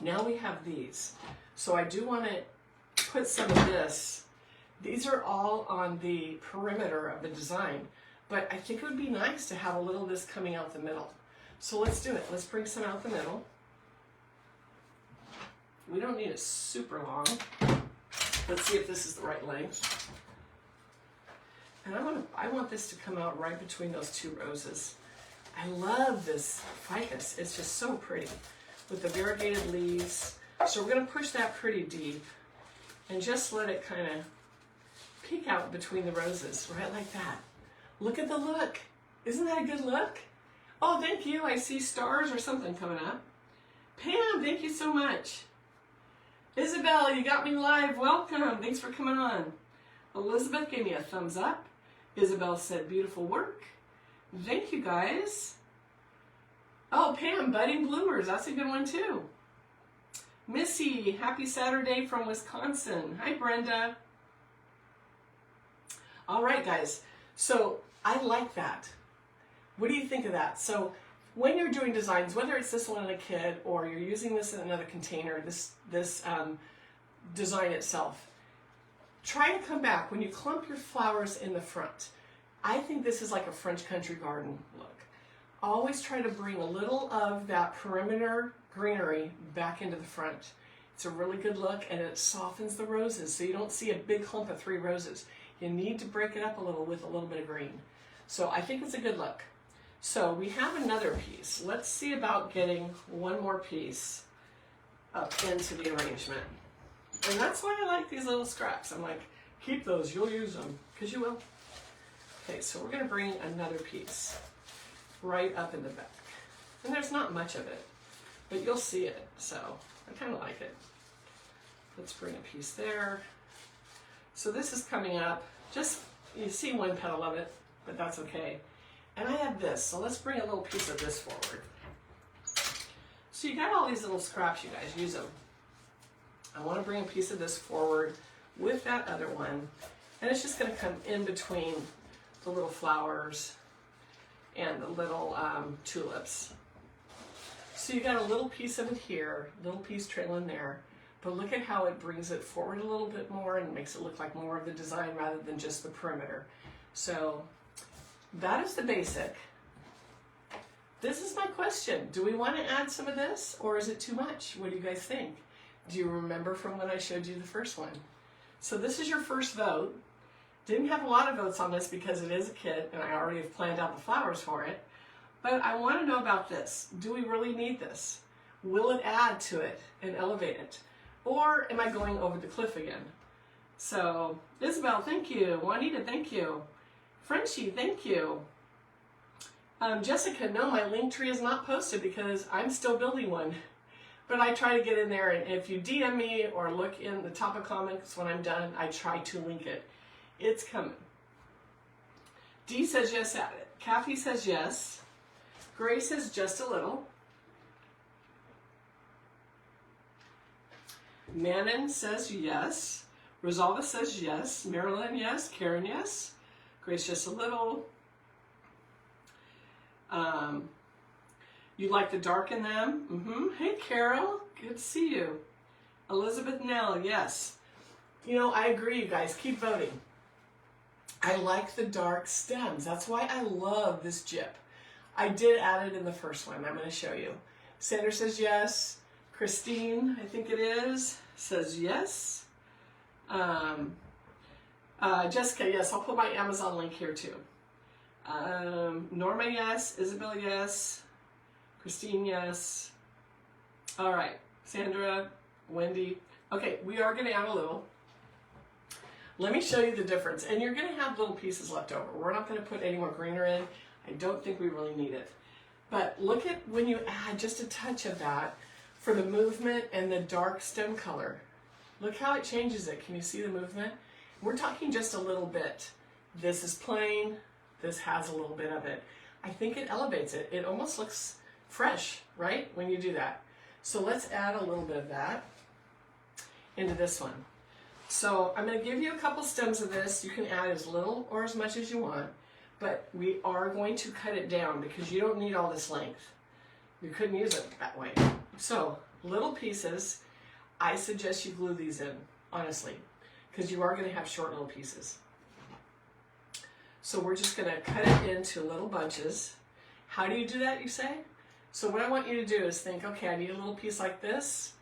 Now we have these. So I do want to put some of this. These are all on the perimeter of the design. But I think it would be nice to have a little of this coming out the middle. So let's do it. Let's bring some out the middle. We don't need it super long. Let's see if this is the right length. And I want this to come out right between those 2 roses. I love this ficus. It's just so pretty with the variegated leaves. So we're going to push that pretty deep and just let it kind of peek out between the roses, right like that. Look at the look. Isn't that a good look? Oh, thank you. I see stars or something coming up. Pam, thank you so much. Isabel, you got me live. Welcome. Thanks for coming on. Elizabeth gave me a thumbs up. Isabel said, beautiful work. Thank you, guys. Oh, Pam, budding bloomers. That's a good one, too. Missy, happy Saturday from Wisconsin. Hi, Brenda. All right, guys. So I like that. What do you think of that? So when you're doing designs, whether it's this one in a kit or you're using this in another container, this design itself, try to come back when you clump your flowers in the front. I think this is like a French country garden look. Always try to bring a little of that perimeter greenery back into the front. It's a really good look and it softens the roses so you don't see a big clump of 3 roses. You need to break it up a little with a little bit of green. So I think it's a good look. So we have another piece. Let's see about getting one more piece up into the arrangement. And that's why I like these little scraps. I'm like, keep those, you'll use them, because you will. Okay, so we're going to bring another piece right up in the back. And there's not much of it, but you'll see it, so I kind of like it. Let's bring a piece there. So this is coming up, just, you see one petal of it, but that's okay. And I have this, so let's bring a little piece of this forward. So you got all these little scraps, you guys, use them. I want to bring a piece of this forward with that other one. And it's just going to come in between the little flowers and the little tulips. So you got a little piece of it here, little piece trailing there, but look at how it brings it forward a little bit more and makes it look like more of the design rather than just the perimeter. So that is the basic. This is my question. Do we want to add some of this, or is it too much? What do you guys think? Do you remember from when I showed you the first one? So this is your first vote. Didn't have a lot of votes on this because it is a kit and I already have planned out the flowers for it. But I want to know about this. Do we really need this? Will it add to it and elevate it? Or am I going over the cliff again? So, Isabel, thank you. Juanita, thank you. Frenchie, thank you. Jessica, no, my link tree is not posted because I'm still building one. But I try to get in there, and if you DM me or look in the top of comments when I'm done, I try to link it. It's coming. Dee says yes at it. Kathy says yes. Grace says just a little. Manon says yes. Rosalva says yes. Marilyn, yes. Karen, yes. Grace, just a little. You like the dark in them? Hey, Carol. Good to see you. Elizabeth Nell, yes. You know, I agree, you guys. Keep voting. I like the dark stems. That's why I love this gyp. I did add it in the first one. I'm going to show you. Sandra says yes. Christine, I think it is, says yes. Jessica, yes. I'll put my Amazon link here too. Norma, yes. Isabel, yes. Christine, yes. All right. Sandra, Wendy. Okay, we are going to add a little. Let me show you the difference. And you're going to have little pieces left over. We're not going to put any more greener in. I don't think we really need it. But look at when you add just a touch of that for the movement and the dark stem color. Look how it changes it. Can you see the movement? We're talking just a little bit. This is plain. This has a little bit of it. I think it elevates it. It almost looks fresh, right, when you do that. So let's add a little bit of that into this one. So I'm going to give you a couple stems of this. You can add as little or as much as you want, but we are going to cut it down because you don't need all this length. You couldn't use it that way. So little pieces, I suggest you glue these in, honestly, because you are going to have short little pieces. So we're just going to cut it into little bunches. How do you do that, you say? So what I want you to do is think, okay, I need a little piece like this.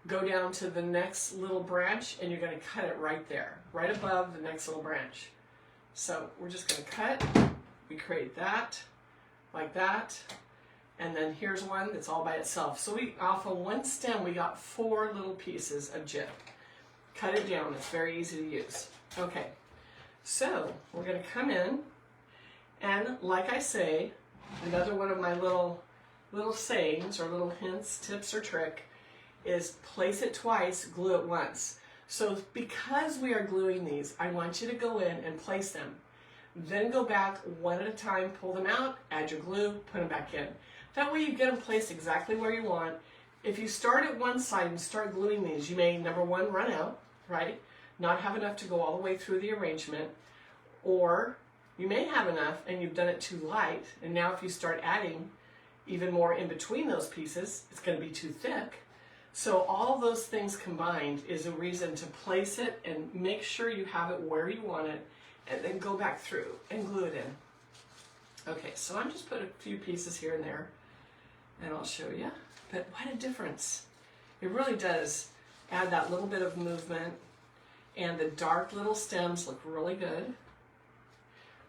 Go down to the next little branch and you're going to cut it right there, right above the next little branch. So we're just going to cut, we create that, like that, and then here's one that's all by itself. So we, off of one stem, we got 4 little pieces of gyp. Cut it down, it's very easy to use. Okay, so we're going to come in, and like I say, another one of my little sayings or little hints, tips, or trick is place it twice, glue it once. So because we are gluing these, I want you to go in and place them. Then go back one at a time, pull them out, add your glue, put them back in. That way you get them placed exactly where you want. If you start at one side and start gluing these, you may, number one, run out, right? Not have enough to go all the way through the arrangement. Or you may have enough and you've done it too light, and now if you start adding even more in between those pieces, it's going to be too thick. So all those things combined is a reason to place it and make sure you have it where you want it, and then go back through and glue it in. Okay, so I'm just put a few pieces here and there, and I'll show you. But what a difference. It really does add that little bit of movement, and the dark little stems look really good.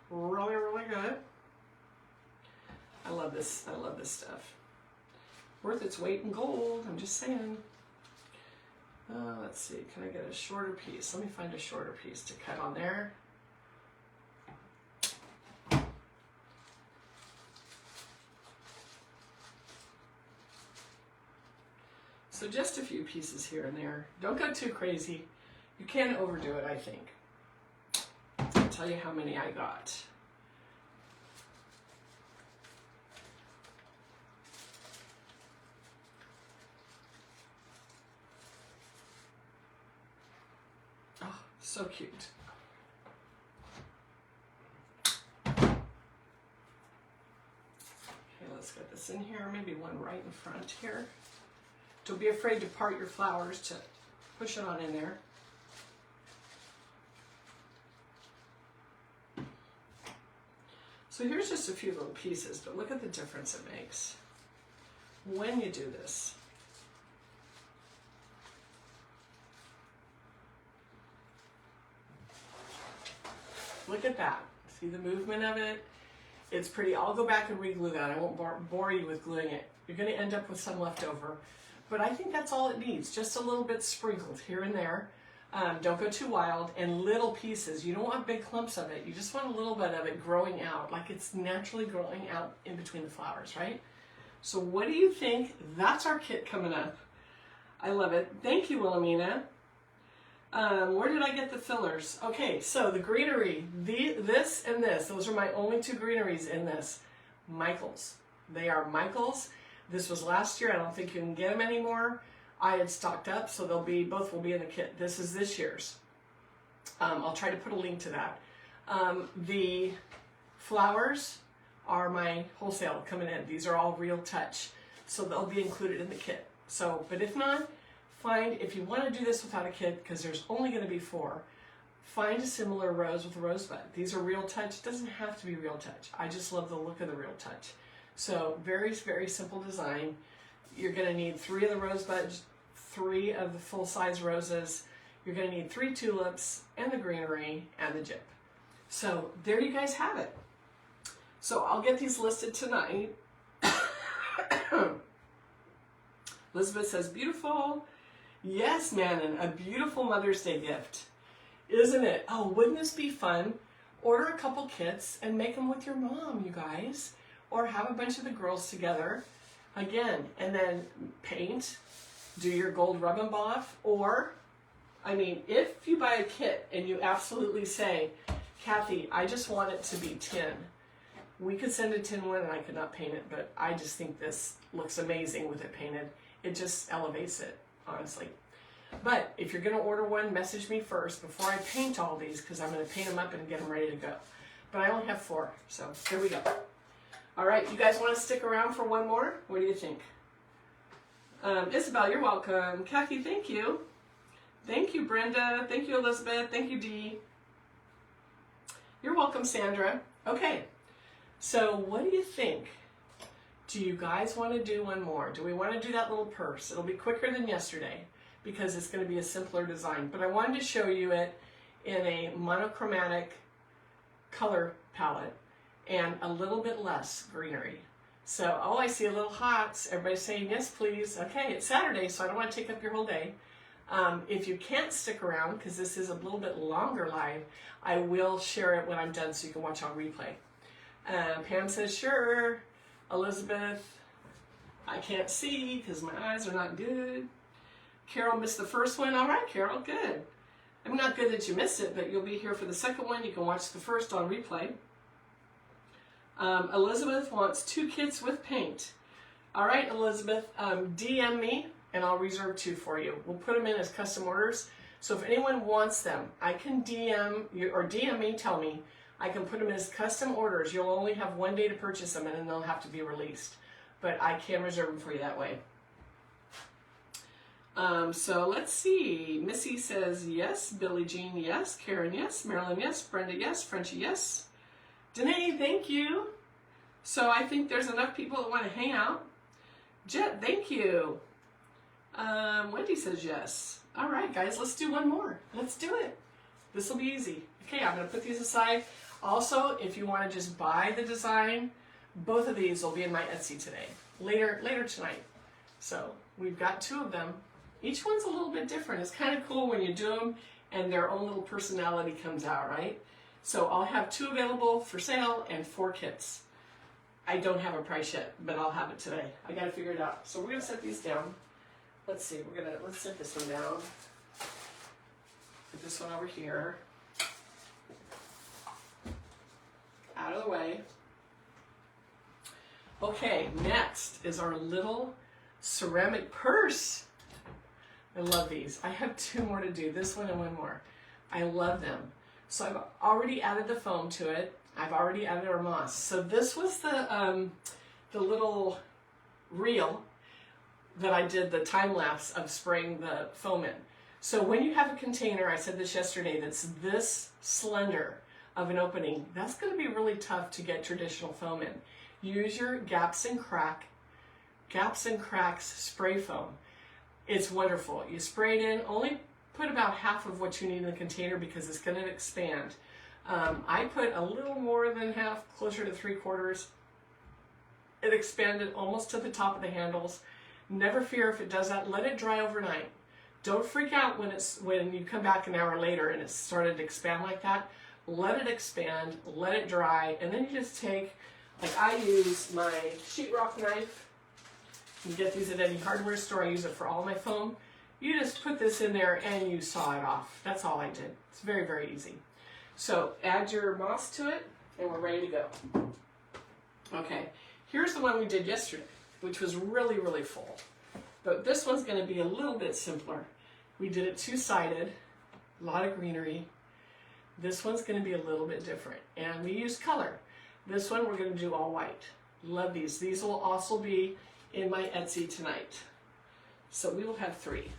Really, really good. I love this stuff. Worth its weight in gold, I'm just saying. Let's see, can I get a shorter piece? Let me find a shorter piece to cut on there. So just a few pieces here and there. Don't go too crazy. You can't overdo it, I think. I'll tell you how many I got. So cute. in here, maybe one right in front here. Don't be afraid to part your flowers to push it on in there. So here's just a few little pieces, but look at the difference it makes when you do this. Look at that. See the movement of it? It's pretty. I'll go back and re-glue that. I won't bore you with gluing it. You're going to end up with some left over. But I think that's all it needs. Just a little bit sprinkled here and there. Don't go too wild. And little pieces. You don't want big clumps of it. You just want a little bit of it growing out. Like it's naturally growing out in between the flowers, right? So what do you think? That's our kit coming up. I love it. Thank you, Wilhelmina. Where did I get the fillers? Okay, so the greenery, this and this, those are my only two greeneries in this. Michaels. They are Michaels. This was last year. I don't think you can get them anymore. I had stocked up, so both will be in the kit. This is this year's. I'll try to put a link to that. The flowers are my wholesale coming in. These are all Real Touch, so they'll be included in the kit. So, but if not, if you want to do this without a kit, because there's only going to be 4, find a similar rose with a rosebud. These are Real Touch. It doesn't have to be Real Touch. I just love the look of the Real Touch. So very, very simple design. You're going to need 3 of the rosebuds, 3 of the full-size roses. You're going to need 3 tulips and the greenery and the gyp. So there you guys have it. So I'll get these listed tonight. Elizabeth says, beautiful. Yes, Manon, a beautiful Mother's Day gift. Isn't it? Oh, wouldn't this be fun? Order a couple kits and make them with your mom, you guys. Or have a bunch of the girls together. Again, and then paint. Do your gold rub and off. Or, I mean, if you buy a kit and you absolutely say, Kathy, I just want it to be tin. We could send a tin one and I could not paint it, but I just think this looks amazing with it painted. It just elevates it, honestly. But if you're going to order one, message me first before I paint all these, because I'm going to paint them up and get them ready to go. But I only have 4, so here we go. All right, you guys want to stick around for one more? What do you think? Isabel, you're welcome. Kathy, thank you. Thank you, Brenda. Thank you, Elizabeth. Thank you, Dee. You're welcome, Sandra. Okay, so what do you think? Do you guys want to do one more? Do we want to do that little purse? It'll be quicker than yesterday because it's going to be a simpler design. But I wanted to show you it in a monochromatic color palette and a little bit less greenery. So, oh, I see a little hearts. Everybody's saying, yes, please. Okay, it's Saturday, so I don't want to take up your whole day. If you can't stick around, because this is a little bit longer live, I will share it when I'm done so you can watch on replay. Pam says, sure. Elizabeth, I can't see because my eyes are not good. Carol missed the first one. All right, Carol, good. I'm not good that you missed it, but you'll be here for the second one. You can watch the first on replay. Elizabeth wants 2 kits with paint. All right, Elizabeth, DM me and I'll reserve 2 for you. We'll put them in as custom orders. So if anyone wants them, I can DM you or DM me, tell me. I can put them as custom orders. You'll only have 1 day to purchase them and then they'll have to be released. But I can reserve them for you that way. So let's see. Missy says yes. Billie Jean, yes. Karen, yes. Marilyn, yes. Brenda, yes. Frenchie, yes. Danae, thank you. So I think there's enough people that want to hang out. Jet, thank you. Wendy says yes. All right, guys, let's do one more. Let's do it. This will be easy. Okay, I'm going to put these aside. Also, if you want to just buy the design, both of these will be in my Etsy today, later tonight. So we've got 2 of them. Each one's a little bit different. It's kind of cool when you do them and their own little personality comes out, right? So I'll have 2 available for sale and 4 kits. I don't have a price yet, but I'll have it today. I got to figure it out. So we're going to set these down. Let's see. Let's set this one down. Put this one over here. Out of the way. Okay, next is our little ceramic purse. I love these. I have 2 more to do, this one and 1 more. I love them. So I've already added the foam to it. I've already added our moss. So this was the little reel that I did the time lapse of spraying the foam in. So when you have a container, I said this yesterday, that's this slender of an opening, that's going to be really tough to get traditional foam in. Use your gaps and cracks spray foam. It's wonderful. You spray it in, only put about half of what you need in the container because it's going to expand. I put a little more than half, closer to 3/4. It expanded almost to the top of the handles. Never fear if it does that. Let it dry overnight. Don't freak out when you come back an hour later and it's started to expand like that. Let it expand, let it dry, and then you just take, like I use my sheetrock knife. You can get these at any hardware store. I use it for all my foam. You just put this in there and you saw it off. That's all I did. It's very, very easy. So add your moss to it and we're ready to go. Okay, here's the one we did yesterday, which was really, really full. But this one's going to be a little bit simpler. We did it two-sided, a lot of greenery. This one's going to be a little bit different. And we used color. This one we're going to do all white. Love these. These will also be in my Etsy tonight. So we will have 3.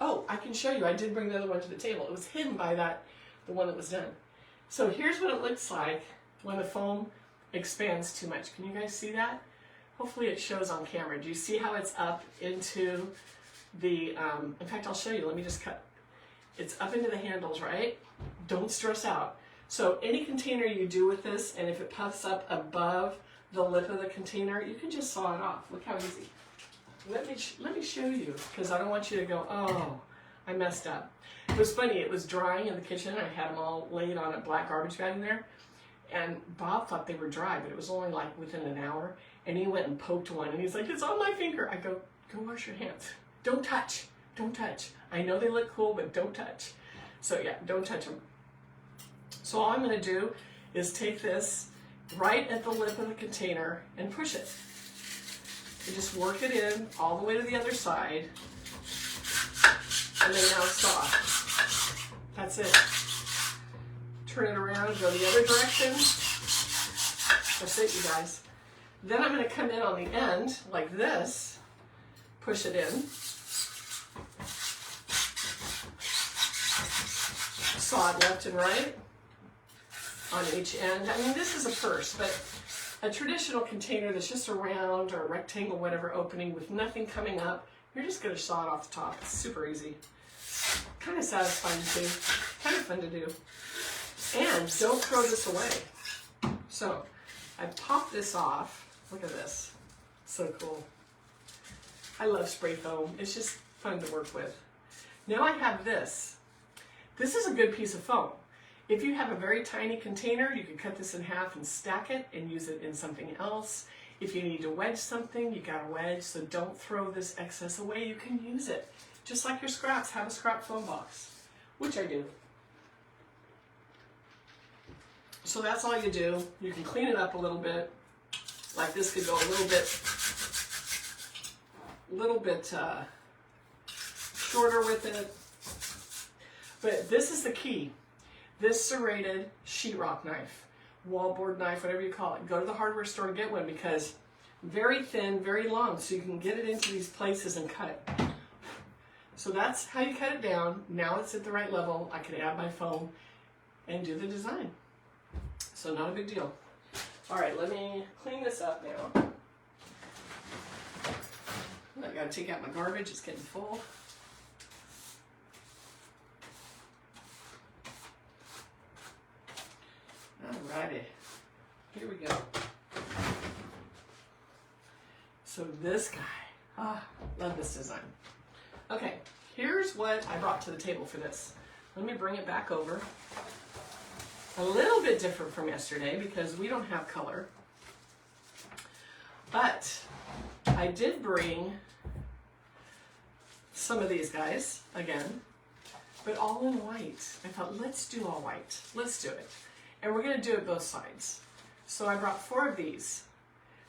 Oh, I can show you. I did bring the other one to the table. It was hidden by the one that was done. So here's what it looks like when the foam expands too much. Can you guys see that? Hopefully it shows on camera. Do you see how it's up into the, in fact, I'll show you. Let me just cut. It's up into the handles, right? Don't stress out. So any container you do with this, and if it puffs up above the lip of the container, you can just saw it off. Look how easy. Let me show you, because I don't want you to go, oh, I messed up. It was funny. It was drying in the kitchen. I had them all laid on a black garbage bag in there. And Bob thought they were dry, but it was only like within an hour. And he went and poked one, and he's like, it's on my finger. I go wash your hands. Don't touch. Don't touch. I know they look cool, but don't touch. So yeah, don't touch them. So all I'm going to do is take this right at the lip of the container and push it. And just work it in all the way to the other side. And then now stop. That's it. Turn it around, go the other direction. That's it, you guys. Then I'm going to come in on the end like this, push it in. Saw it left and right on each end. I mean, this is a purse, but a traditional container that's just a round or a rectangle, whatever opening with nothing coming up, you're just going to saw it off the top. It's super easy. Kind of satisfying too. Kind of fun to do. And don't throw this away. So I pop this off. Look at this. So cool. I love spray foam. It's just fun to work with. Now I have this. This is a good piece of foam. If you have a very tiny container, you can cut this in half and stack it and use it in something else. If you need to wedge something, you got a wedge, so don't throw this excess away. You can use it. Just like your scraps, have a scrap foam box, which I do. So that's all you do. You can clean it up a little bit. Like this could go a little bit shorter with it. But this is the key. This serrated sheetrock knife, wallboard knife, whatever you call it. Go to the hardware store and get one because very thin, very long, so you can get it into these places and cut it. So that's how you cut it down. Now it's at the right level. I can add my foam and do the design. So not a big deal. All right, let me clean this up now. I gotta take out my garbage, it's getting full. Alrighty, here we go. So this guy, love this design. Okay, here's what I brought to the table for this. Let me bring it back over. A little bit different from yesterday because we don't have color. But I did bring some of these guys again, but all in white. I thought, let's do all white. Let's do it. And we're going to do it both sides. So I brought 4 of these.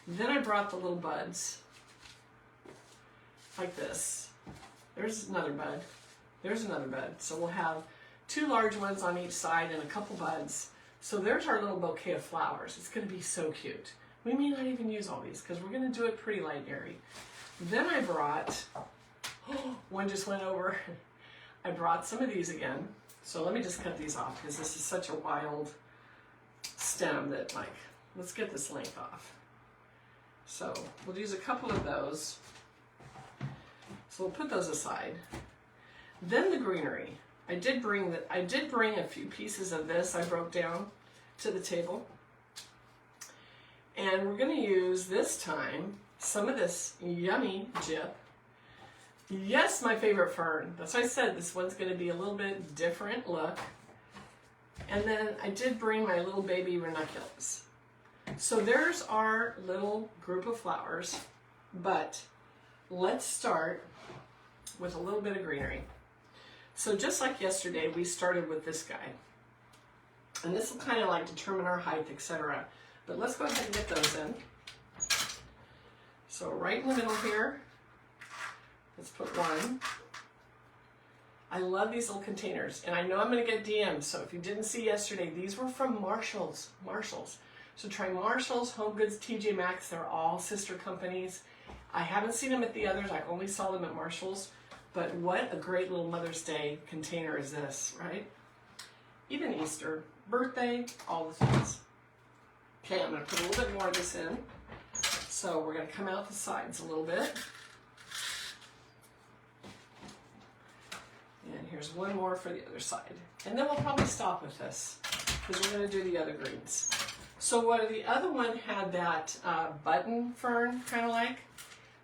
Then I brought the little buds like this. There's another bud. There's another bud. So we'll have 2 large ones on each side and a couple buds. So there's our little bouquet of flowers. It's going to be so cute. We may not even use all these because we're going to do it pretty light and airy. Then I brought, one just went over. I brought some of these again. So let me just cut these off because this is such a wild stem that, like, let's get this length off. So we'll use a couple of those. So we'll put those aside. Then the greenery. I did bring a few pieces of this I broke down to the table. And we're going to use this time some of this yummy gyp. Yes, my favorite fern. That's why I said this one's going to be a little bit different look. And then I did bring my little baby ranunculus. So there's our little group of flowers, but let's start with a little bit of greenery. So just like yesterday, we started with this guy. And this will kind of like determine our height, etc. But let's go ahead and get those in. So right in the middle here, let's put one. I love these little containers, and I know I'm going to get DMs, so if you didn't see yesterday, these were from Marshall's. So try Marshall's, Home Goods, TJ Maxx, they're all sister companies. I haven't seen them at the others, I only saw them at Marshall's, but what a great little Mother's Day container is this, right? Even Easter, birthday, all the things. Okay, I'm going to put a little bit more of this in. So we're going to come out the sides a little bit. And here's one more for the other side. And then we'll probably stop with this because we're going to do the other greens. So what the other one had that button fern kind of like,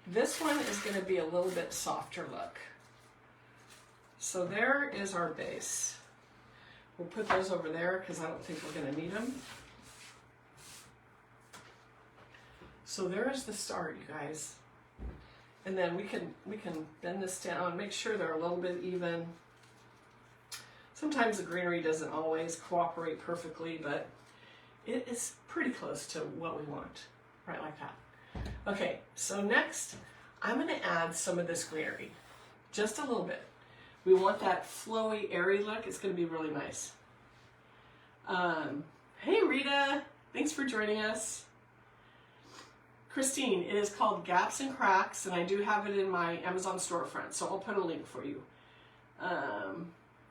this one is going to be a little bit softer look. So there is our base. We'll put those over there because I don't think we're going to need them. So there is the start, you guys. And then we can bend this down, make sure they're a little bit even. Sometimes the greenery doesn't always cooperate perfectly, but it is pretty close to what we want, right like that. Okay, so next I'm going to add some of this greenery, just a little bit. We want that flowy, airy look. It's going to be really nice. Hey Rita, thanks for joining us. Christine, it is called Gaps and Cracks, and I do have it in my Amazon storefront, so I'll put a link for you.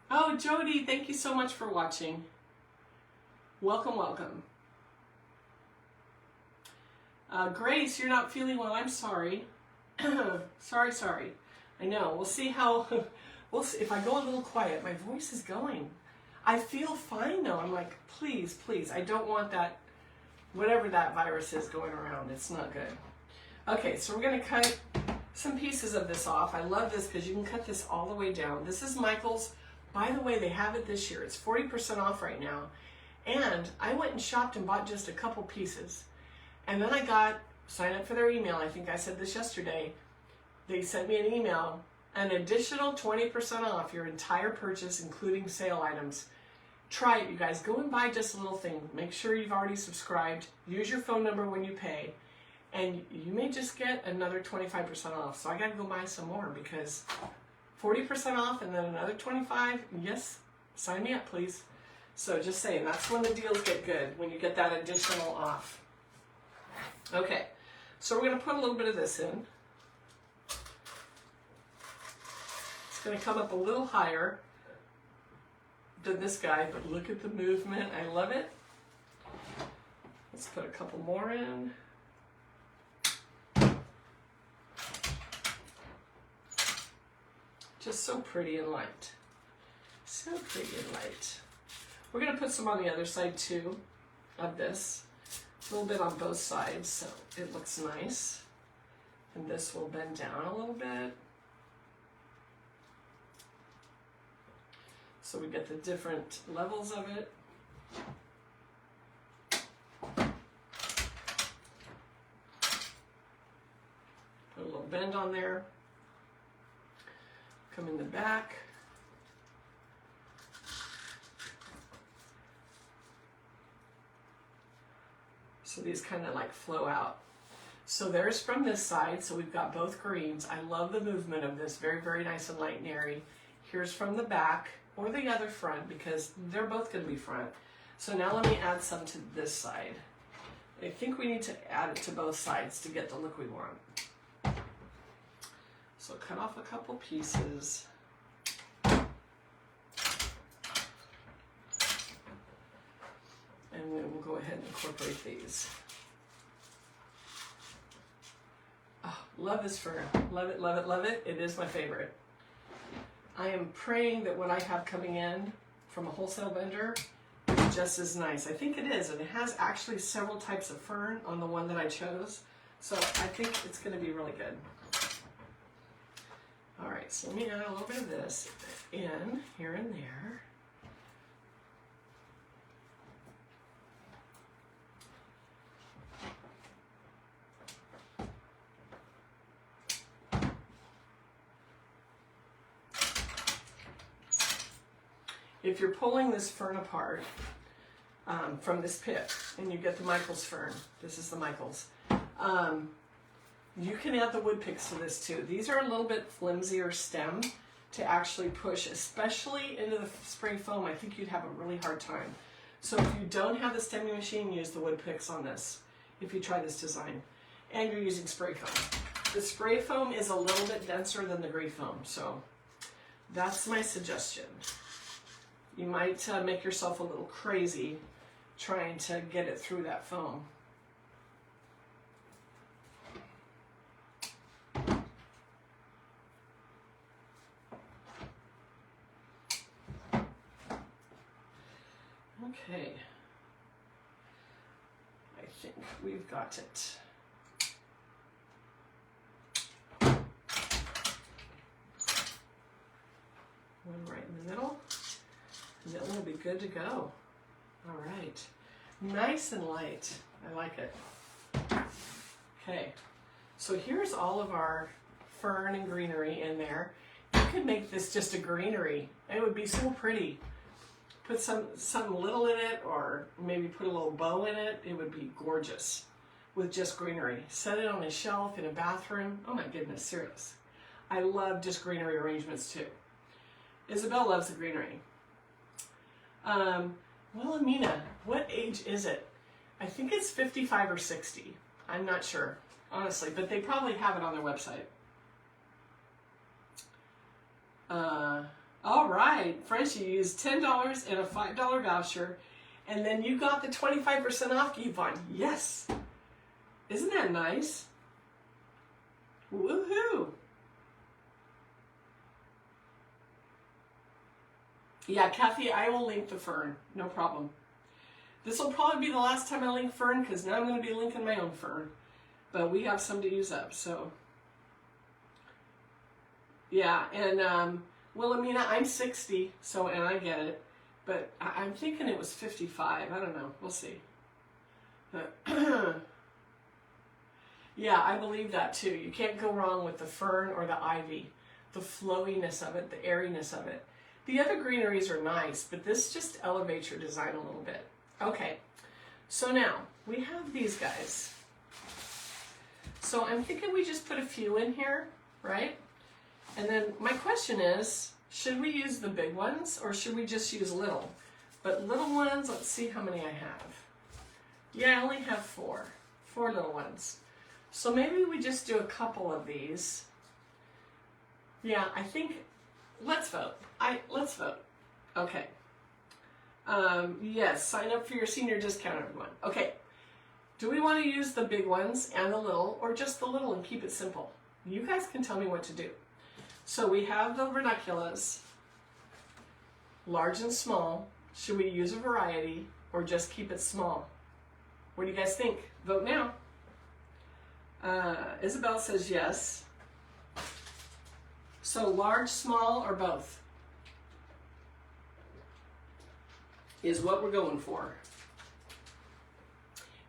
Oh, Jody, thank you so much for watching. Welcome, welcome. Grace, you're not feeling well. I'm sorry. sorry. I know. We'll see how. We'll see. If I go a little quiet, my voice is going. I feel fine though. I'm like, please, I don't want that. Whatever that virus is going around, it's not good. Okay, so we're going to cut some pieces of this off. I love this because you can cut this all the way down. This is Michael's. By the way, they have it this year. It's 40% off right now. And I went and shopped and bought just a couple pieces. And then I signed up for their email. I think I said this yesterday. They sent me an email, an additional 20% off your entire purchase, including sale items. Try it, you guys. Go and buy just a little thing. Make sure you've already subscribed. Use your phone number when you pay. And you may just get another 25% off. So I got to go buy some more because 40% off and then another 25. Yes, sign me up, please. So just saying, that's when the deals get good, when you get that additional off. Okay, so we're going to put a little bit of this in. It's going to come up a little higher than this guy, but look at the movement. I love it. Let's put a couple more in. Just so pretty and light. So pretty and light. We're going to put some on the other side too of this. A little bit on both sides so it looks nice. And this will bend down a little bit. So we get the different levels of it. Put a little bend on there. Come in the back. So these kind of like flow out. So there's from this side, so we've got both greens. I love the movement of this, very, very nice and light and airy. Here's from the back or the other front because they're both going to be front. So now let me add some to this side. I think we need to add it to both sides to get the look we want. So cut off a couple pieces. And then we'll go ahead and incorporate these. Oh, love this fern. Love it, love it, love it. It is my favorite. I am praying that what I have coming in from a wholesale vendor is just as nice. I think it is, and it has actually several types of fern on the one that I chose. So I think it's going to be really good. All right, so let me add a little bit of this in here and there. If you're pulling this fern apart from this pit and you get the Michael's fern, this is the Michael's, you can add the wood picks to this too. These are a little bit flimsier stem to actually push, especially into the spray foam. I think you'd have a really hard time. So if you don't have the stemming machine, use the wood picks on this if you try this design. And you're using spray foam. The spray foam is a little bit denser than the gray foam, so that's my suggestion. You might make yourself a little crazy trying to get it through that foam. Okay, I think we've got it. One right in the middle. And then we'll be good to go. All right. Nice and light. I like it. Okay. So here's all of our fern and greenery in there. You could make this just a greenery. It would be so pretty. Put something little in it, or maybe put a little bow in it. It would be gorgeous with just greenery. Set it on a shelf in a bathroom. Oh my goodness, serious. I love just greenery arrangements too. Isabel loves the greenery. Wilhelmina, what age is it? I think it's 55 or 60. I'm not sure, honestly, but they probably have it on their website. All right, Frenchie, you used $10 and a $5 voucher, and then you got the 25% off coupon. Yes! Isn't that nice? Woohoo! Yeah, Kathy, I will link the fern. No problem. This will probably be the last time I link fern, because now I'm going to be linking my own fern. But we have some to use up, so. Yeah, and Wilhelmina, I'm 60, so, and I get it. But I'm thinking it was 55. I don't know. We'll see. Yeah, I believe that too. You can't go wrong with the fern or the ivy. The flowiness of it, the airiness of it. The other greeneries are nice, but this just elevates your design a little bit. Okay, so now we have these guys. So I'm thinking we just put a few in here, right? And then my question is, should we use the big ones or should we just use little? But little ones, let's see how many I have. Yeah, I only have four little ones. So maybe we just do a couple of these. Yeah, I think, let's vote. Let's vote. Okay. Yes, sign up for your senior discount, everyone. Okay. Do we want to use the big ones and the little, or just the little and keep it simple? You guys can tell me what to do. So we have the ranunculus, large and small. Should we use a variety or just keep it small? What do you guys think? Vote now. Isabel says yes. So large, small, or both is what we're going for.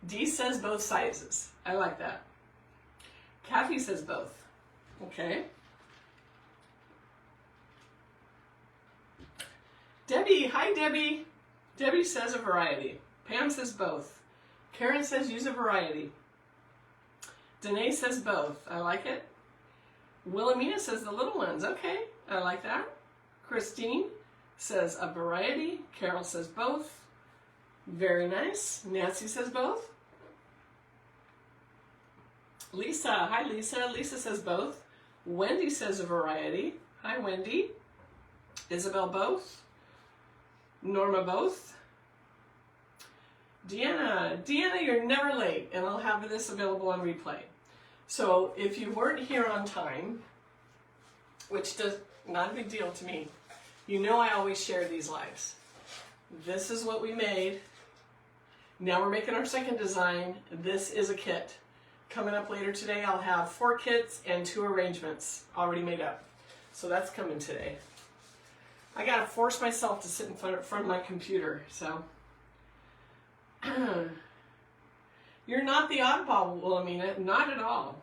D says both sizes. I like that. Kathy says both. Okay. Debbie, hi Debbie. Debbie says a variety. Pam says both. Karen says use a variety. Danae says both. I like it. Wilhelmina says the little ones. Okay, I like that. Christine says a variety. Carol says both. Very nice. Nancy says both. Lisa, hi Lisa. Lisa says both. Wendy says a variety. Hi Wendy. Isabel both. Norma both. Deanna, you're never late, and I'll have this available on replay. So if you weren't here on time, which does not a big deal to me, you know I always share these lives. This is what we made. Now we're making our second design. This is a kit. Coming up later today, I'll have 4 kits and 2 arrangements already made up. So that's coming today. I gotta force myself to sit in front of my computer, so. You're not the oddball, Wilhelmina, not at all.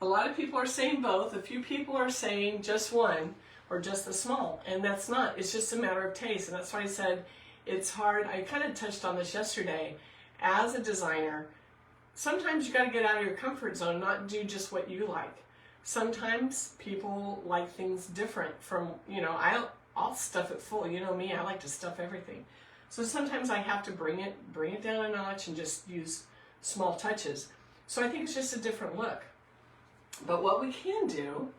A lot of people are saying both. A few people are saying just one or just the small, and that's not. It's just a matter of taste, and that's why I said it's hard. I kind of touched on this yesterday. As a designer, sometimes you got to get out of your comfort zone, not do just what you like. Sometimes people like things different from, I'll stuff it full. You know me, I like to stuff everything. So sometimes I have to bring it down a notch and just use small touches. So I think it's just a different look. But what we can do,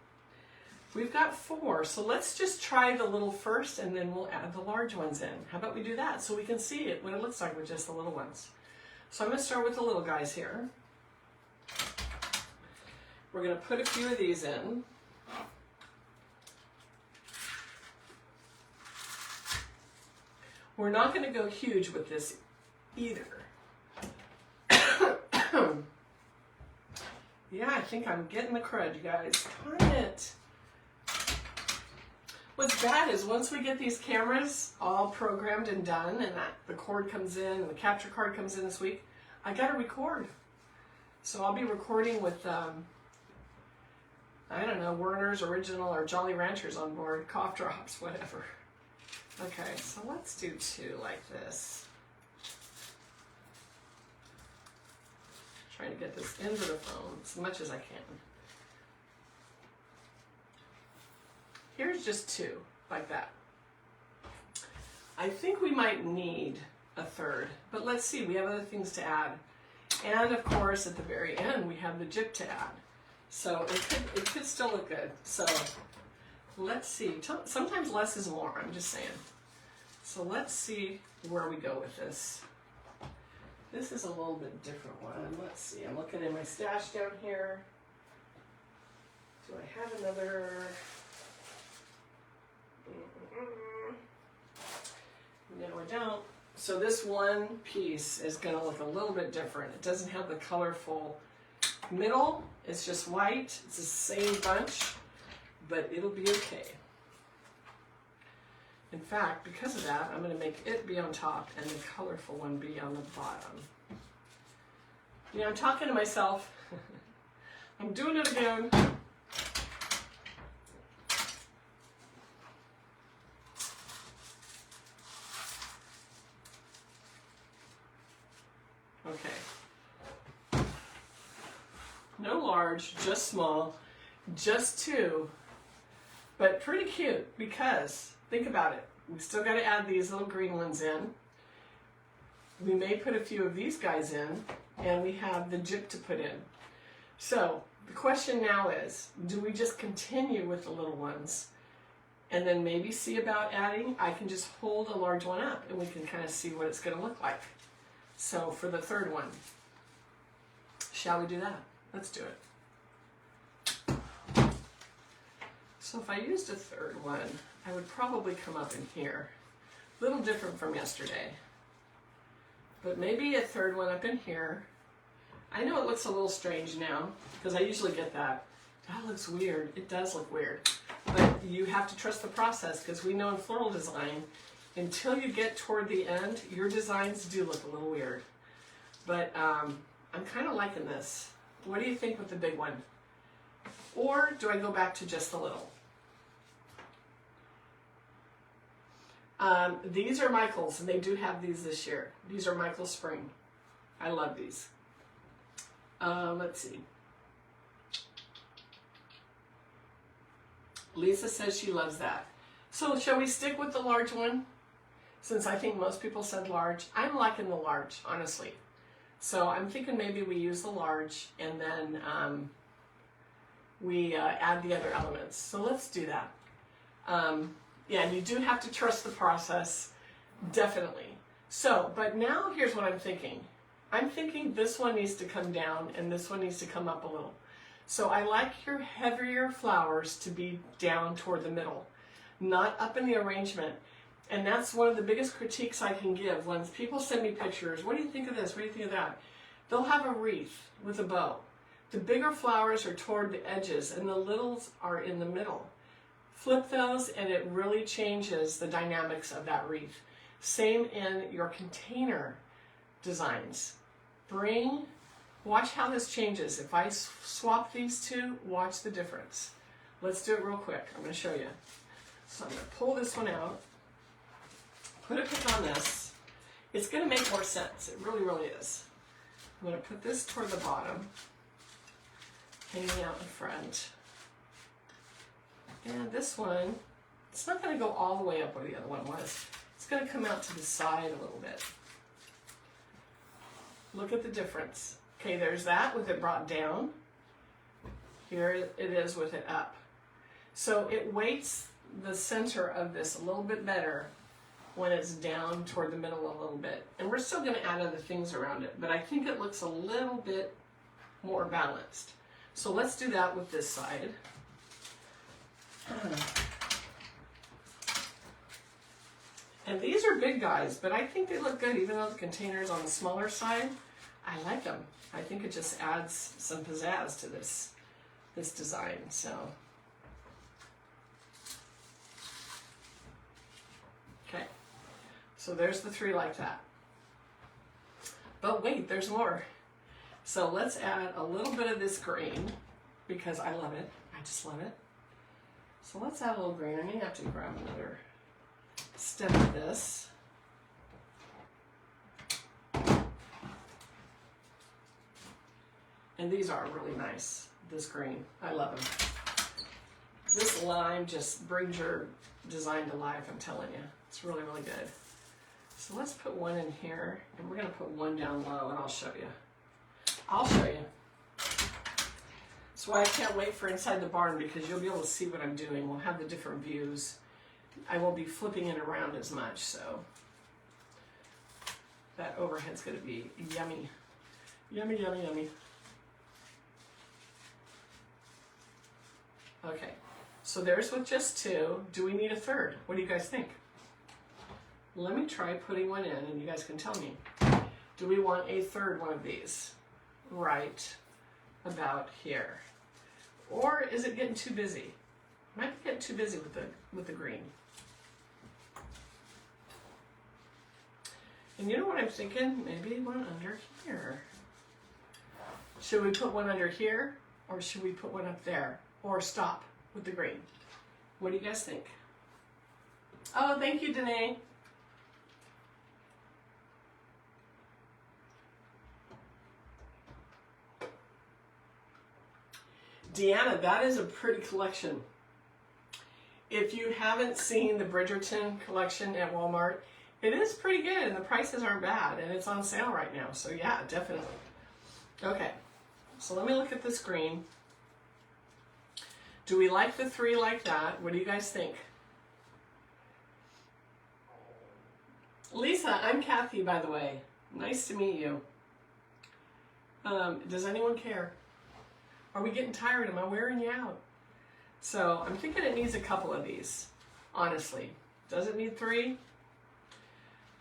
we've got 4, so let's just try the little first and then we'll add the large ones in. How about we do that so we can see what it looks like with just the little ones. So I'm going to start with the little guys here. We're going to put a few of these in. We're not going to go huge with this either. Yeah, I think I'm getting the crud, you guys. Darn it. What's bad is once we get these cameras all programmed and done, and that the cord comes in, and the capture card comes in this week, I gotta record. So I'll be recording with, I don't know, Werner's Original or Jolly Ranchers on board, cough drops, whatever. Okay, so let's do 2 like this. Trying to get this into the phone as much as I can. Here's just 2, like that. I think we might need a third, but let's see, we have other things to add. And of course, at the very end, we have the jip to add. So it could still look good. So let's see, sometimes less is more, I'm just saying. So let's see where we go with this. This is a little bit different one. Let's see, I'm looking in my stash down here. Do I have another? No, I don't. So this one piece is going to look a little bit different. It doesn't have the colorful middle. It's just white. It's the same bunch, but it'll be okay. In fact, because of that, I'm going to make it be on top and the colorful one be on the bottom. You know, I'm talking to myself. I'm doing it again. Okay. No large, just small, just 2, but pretty cute because, think about it, we still got to add these little green ones in. We may put a few of these guys in, and we have the jip to put in. So the question now is, do we just continue with the little ones and then maybe see about adding? I can just hold a large one up and we can kind of see what it's going to look like. So for the third one, shall we do that? Let's do it. So if I used a third one, I would probably come up in here. A little different from yesterday. But maybe a third one up in here. I know it looks a little strange now, because I usually get that. That looks weird. It does look weird. But you have to trust the process, because we know in floral design, until you get toward the end, your designs do look a little weird. But I'm kind of liking this. What do you think with the big one? Or do I go back to just the little? These are Michael's, and they do have these this year. These are Michael's Spring. I love these. Let's see. Lisa says she loves that. So shall we stick with the large one? Since I think most people said large. I'm liking the large, honestly. So I'm thinking maybe we use the large and then we add the other elements. So let's do that. Yeah, and you do have to trust the process, definitely. So, but now here's what I'm thinking. I'm thinking this one needs to come down and this one needs to come up a little. So I like your heavier flowers to be down toward the middle, not up in the arrangement. And that's one of the biggest critiques I can give when people send me pictures. What do you think of this? What do you think of that? They'll have a wreath with a bow. The bigger flowers are toward the edges and the littles are in the middle. Flip those and it really changes the dynamics of that wreath. Same in your container designs. Watch how this changes. If I swap these two, watch the difference. Let's do it real quick. I'm going to show you. So I'm going to pull this one out, put a pick on this. It's going to make more sense. It really, really is. I'm going to put this toward the bottom, hanging out in front. And this one, it's not going to go all the way up where the other one was. It's going to come out to the side a little bit. Look at the difference. Okay, there's that with it brought down. Here it is with it up. So it weights the center of this a little bit better when it's down toward the middle a little bit. And we're still going to add other things around it, but I think it looks a little bit more balanced. So let's do that with this side. And these are big guys, but I think they look good even though the container's on the smaller side. I like them. I think it just adds some pizzazz to this design. So, okay. So there's the three like that. But wait, there's more. So let's add a little bit of this green because I love it. I just love it. So let's add a little green. I may have to grab another stem of this. And these are really nice, this green. I love them. This lime just brings your design to life, I'm telling you. It's really, really good. So let's put one in here, and we're going to put one down low, and I'll show you. I'll show you. That's why I can't wait for Inside the Barn, because you'll be able to see what I'm doing. We'll have the different views. I won't be flipping it around as much, so that overhead's going to be yummy. Yummy, yummy, yummy. Okay, so there's with just two. Do we need a third? What do you guys think? Let me try putting one in and you guys can tell me. Do we want a third one of these? Right about here. Or is it getting too busy? Might be getting too busy with the green. And you know what I'm thinking? Maybe one under here. Should we put one under here or should we put one up there? Or stop with the green? What do you guys think? Oh, thank you, Danae. Deanna, that is a pretty collection. If you haven't seen the Bridgerton collection at Walmart, it is pretty good and the prices aren't bad and it's on sale right now. So yeah, definitely. Okay, so let me look at this green. Do we like the three like that? What do you guys think? Lisa, I'm Kathy, by the way. Nice to meet you. Does anyone care? Are we getting tired? Am I wearing you out? So I'm thinking it needs a couple of these, honestly. Does it need three?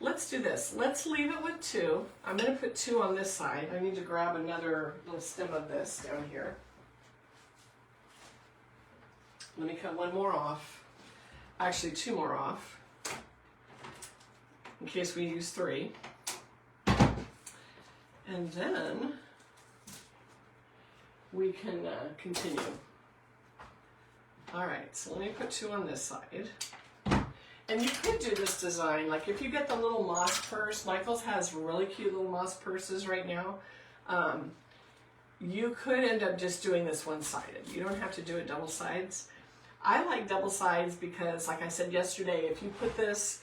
Let's do this. Let's leave it with two. I'm going to put two on this side. I need to grab another little stem of this down here. Let me cut one more off. Actually, two more off. In case we use three. And then we can continue. All right, so let me put two on this side. And you could do this design, like if you get the little moss purse, Michael's has really cute little moss purses right now. You could end up just doing this one-sided. You don't have to do it double sides. I like double sides because, like I said yesterday, if you put this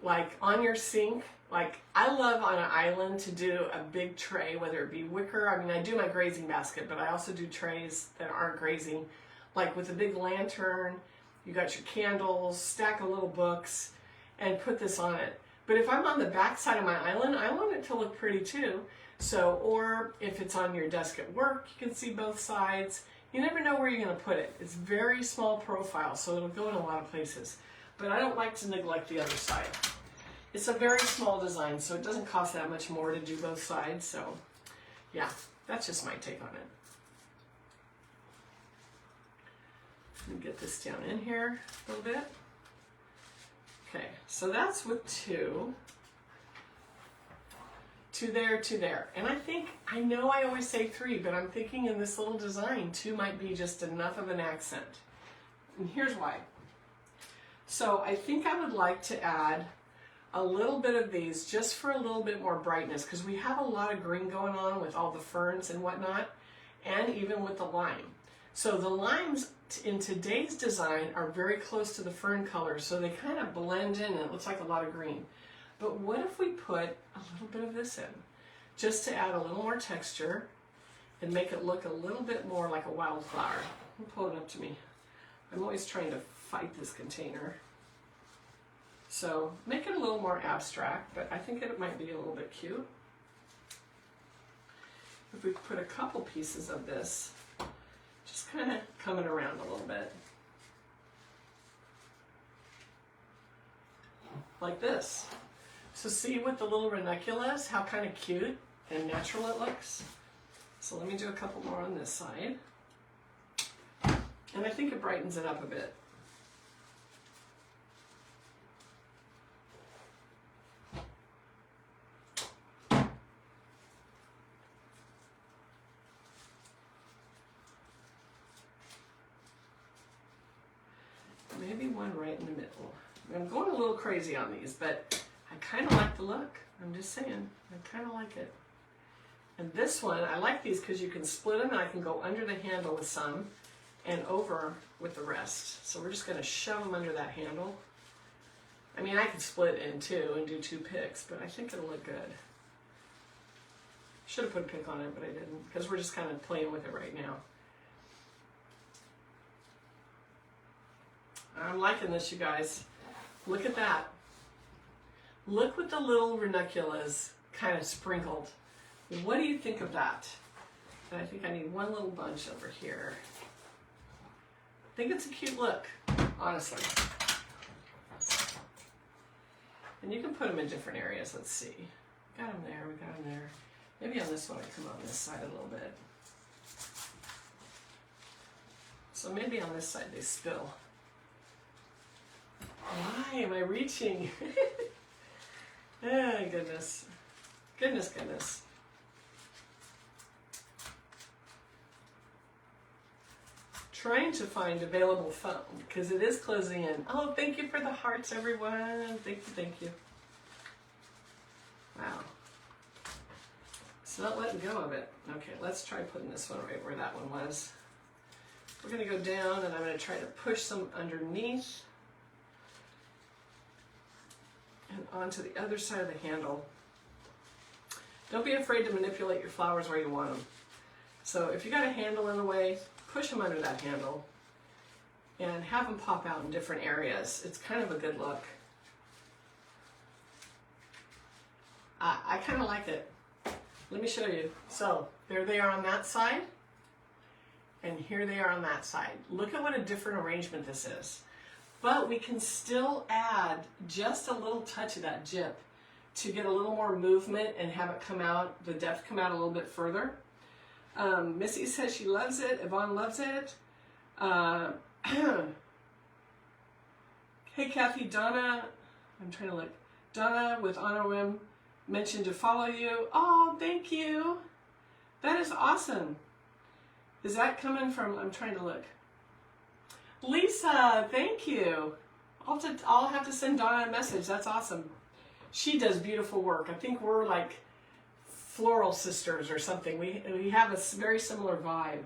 like on your sink. Like I love on an island to do a big tray, whether it be wicker. I mean, I do my grazing basket, but I also do trays that aren't grazing, like with a big lantern. You got your candles, stack of little books, and put this on it. But if I'm on the back side of my island, I want it to look pretty too. So, or if it's on your desk at work, you can see both sides. You never know where you're going to put it. It's very small profile, so it'll go in a lot of places. But I don't like to neglect the other side. It's a very small design, so it doesn't cost that much more to do both sides. So, yeah, that's just my take on it. Let me get this down in here a little bit. Okay, so that's with two. Two there. And I know I always say three, but I'm thinking in this little design, two might be just enough of an accent. And here's why. So I think I would like to add a little bit of these just for a little bit more brightness, because we have a lot of green going on with all the ferns and whatnot, and even with the lime. So the limes in today's design are very close to the fern colors, so they kind of blend in and it looks like a lot of green. But what if we put a little bit of this in, just to add a little more texture and make it look a little bit more like a wildflower? Pull it up to me. I'm always trying to fight this container. So make it a little more abstract, but I think it might be a little bit cute. If we put a couple pieces of this, just kind of coming around a little bit. Like this. So see with the little ranunculus, how kind of cute and natural it looks? So let me do a couple more on this side. And I think it brightens it up a bit. Maybe one right in the middle. I'm going a little crazy on these, but I kind of like the look. I'm just saying, I kind of like it. And this one, I like these because you can split them and I can go under the handle with some and over with the rest. So we're just going to shove them under that handle. I mean, I could split it in two and do two picks, but I think it'll look good. Should have put a pick on it, but I didn't, because we're just kind of playing with it right now. I'm liking this, you guys. Look at that. Look with the little ranunculus kind of sprinkled. What do you think of that? And I think I need one little bunch over here. I think it's a cute look, honestly. And you can put them in different areas. Let's see. Got them there, we got them there. Maybe on this one I come on this side a little bit. So maybe on this side they spill. Why am I reaching? Oh, goodness. Goodness. Trying to find available foam because it is closing in. Oh, thank you for the hearts, everyone. Thank you. Wow. It's not letting go of it. Okay, let's try putting this one right where that one was. We're going to go down and I'm going to try to push some underneath and onto the other side of the handle. Don't be afraid to manipulate your flowers where you want them. So if you got a handle in the way, push them under that handle and have them pop out in different areas. It's kind of a good look. I kind of like it. Let me show you. So there they are on that side, and here they are on that side. Look at what a different arrangement this is. But we can still add just a little touch of that jip to get a little more movement and have it come out, the depth come out a little bit further. Missy says she loves it. Yvonne loves it. Hey, Kathy, Donna, I'm trying to look. Donna with Honorim mentioned to follow you. Oh, thank you. That is awesome. Is that coming from, I'm trying to look. Lisa, thank you. I'll have to send Donna a message. That's awesome. She does beautiful work. I think we're like Floral sisters or something. We have a very similar vibe.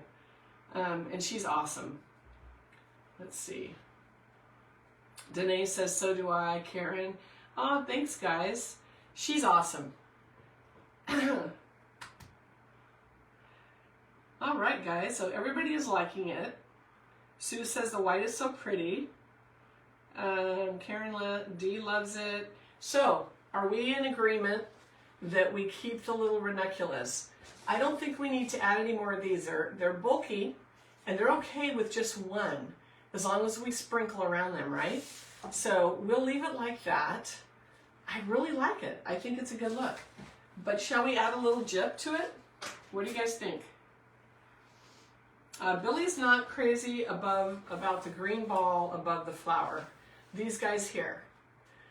And she's awesome. Let's see. Danae says, so do I. Karen, Oh, thanks, guys. She's awesome. All right, guys. So everybody is liking it. Sue says the white is so pretty. Karen D loves it. So, are we in agreement that we keep the little ranunculus? I don't think we need to add any more of these. They're bulky, and they're okay with just one, as long as we sprinkle around them, right? So we'll leave it like that. I really like it. I think it's a good look. But shall we add a little jip to it? What do you guys think? Billy's not crazy about the green ball above the flower. These guys here.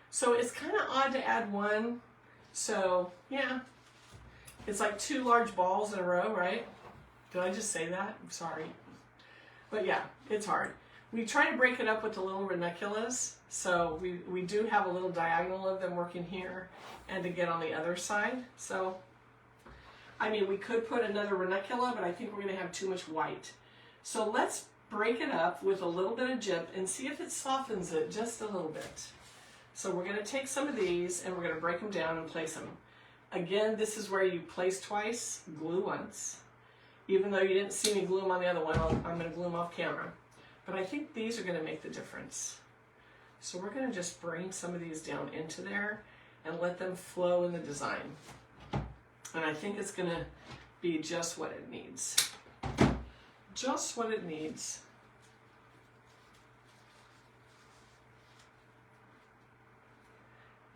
So it's kind of odd to add one. So yeah, it's like 2 large balls in a row, right? Did I just say that? I'm sorry. But yeah, it's hard. We try to break it up with the little ranunculus. So we do have a little diagonal of them working here and to get on the other side. So, I mean, we could put another ranuncula, but I think we're going to have too much white. So let's break it up with a little bit of jip and see if it softens it just a little bit. So we're going to take some of these and we're going to break them down and place them. Again, this is where you place twice, glue once. Even though you didn't see me glue them on the other one, I'm going to glue them off camera. But I think these are going to make the difference. So we're going to just bring some of these down into there and let them flow in the design. And I think it's going to be just what it needs. Just what it needs.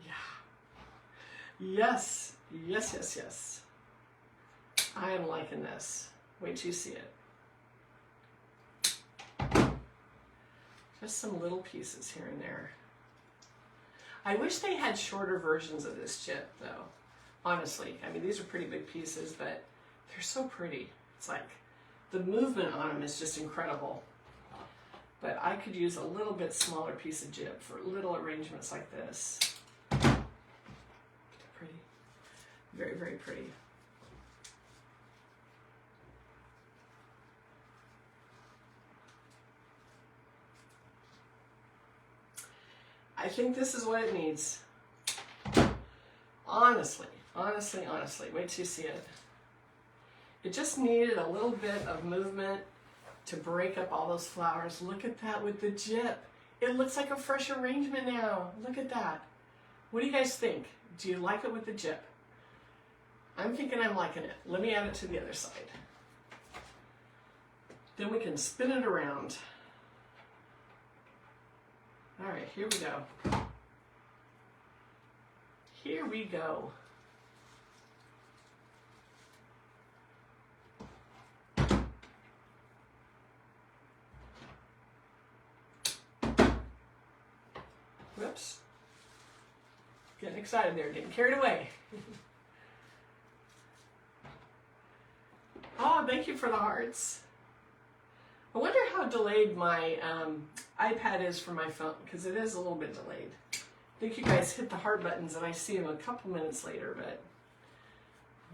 Yeah. Yes. Yes, yes, yes. I am liking this. Wait till you see it. Just some little pieces here and there. I wish they had shorter versions of this chip, though. Honestly, I mean, these are pretty big pieces, but they're so pretty. It's like the movement on them is just incredible. But I could use a little bit smaller piece of jib for little arrangements like this. Pretty. Very, very pretty. I think this is what it needs. Honestly, honestly, honestly. Wait till you see it. It just needed a little bit of movement to break up all those flowers. Look at that with the jip. It looks like a fresh arrangement now. Look at that. What do you guys think? Do you like it with the jip? I'm thinking I'm liking it. Let me add it to the other side. Then we can spin it around. All right, here we go. Here we go. Whoops. Getting excited there, getting carried away. Oh, thank you for the hearts. I wonder how delayed my iPad is for my phone, because it is a little bit delayed. I think you guys hit the heart buttons and I see them a couple minutes later, but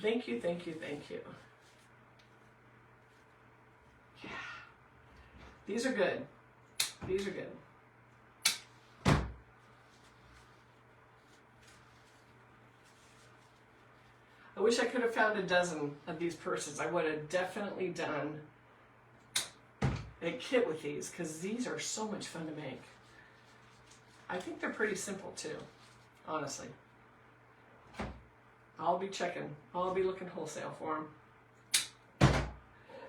thank you, thank you, thank you. Yeah. These are good. These are good. I wish I could have found a dozen of these purses. I would have definitely done a kit with these, because these are so much fun to make. I think they're pretty simple too, honestly. I'll be checking. I'll be looking wholesale for them.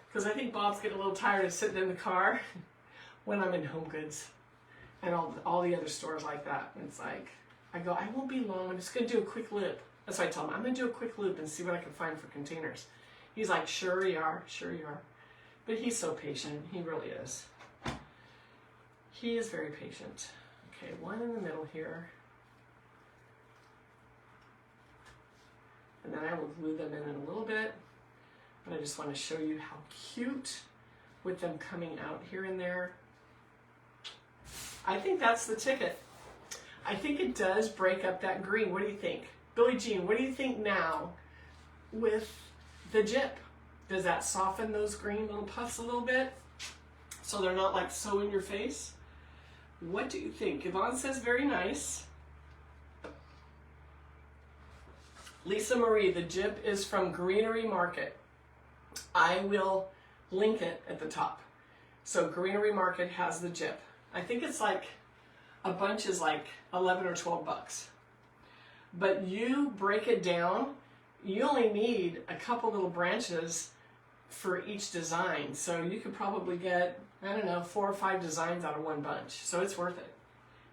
Because I think Bob's getting a little tired of sitting in the car when I'm in Home Goods and all the other stores like that. And it's like, I go, I won't be long. I'm just going to do a quick loop. That's what I tell him. I'm going to do a quick loop and see what I can find for containers. He's like, sure you are, sure you are. But he's so patient. He really is. He is very patient. Okay, one in the middle here. And then I will glue them in a little bit. But I just want to show you how cute with them coming out here and there. I think that's the ticket. I think it does break up that green. What do you think? Billie Jean, what do you think now with the jip? Does that soften those green little puffs a little bit so they're not like so in your face? What do you think? Yvonne says very nice. Lisa Marie, the jip is from Greenery Market. I will link it at the top. So Greenery Market has the jip. I think it's like, a bunch is like 11 or 12 bucks. But you break it down, you only need a couple little branches for each design. So you could probably get, I don't know, 4 or 5 designs out of one bunch. So it's worth it.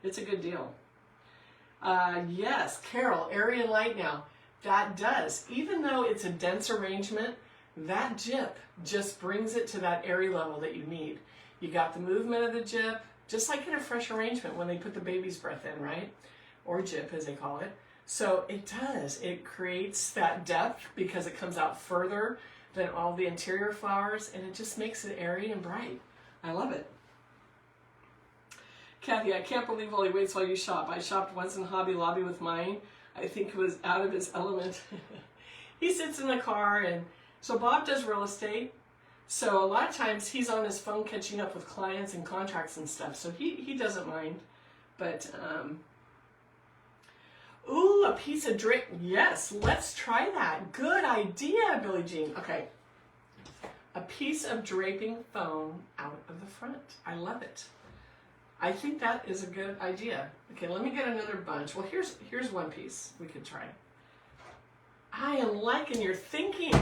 It's a good deal. Yes, Carol, airy and light now. That does. Even though it's a dense arrangement, that jip just brings it to that airy level that you need. You got the movement of the jip, just like in a fresh arrangement when they put the baby's breath in, right? Or jip, as they call it. So it does. It creates that depth because it comes out further than all the interior flowers, and it just makes it airy and bright. I love it. Kathy, I can't believe Wally waits while you shop. I shopped once in Hobby Lobby with mine. I think it was out of his element. He sits in the car, and so Bob does real estate. So a lot of times he's on his phone catching up with clients and contracts and stuff. So he doesn't mind. But, ooh, a piece of drape. Yes, let's try that. Good idea, Billie Jean. Okay. A piece of draping foam out of the front. I love it. I think that is a good idea. Okay, let me get another bunch. Well, here's one piece we could try. I am liking your thinking.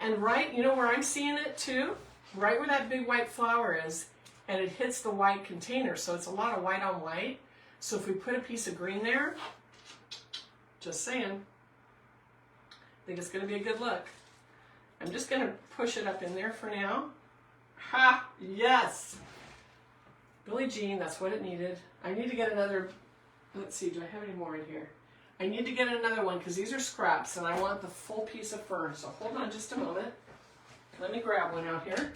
And right, you know where I'm seeing it too? Right where that big white flower is, and it hits the white container, so it's a lot of white on white. So if we put a piece of green there, just saying, I think it's gonna be a good look. I'm just gonna push it up in there for now. Ha, yes. Billie Jean, that's what it needed. I need to get another, let's see, do I have any more in here? I need to get another one because these are scraps and I want the full piece of fern. So hold on just a moment. Let me grab one out here.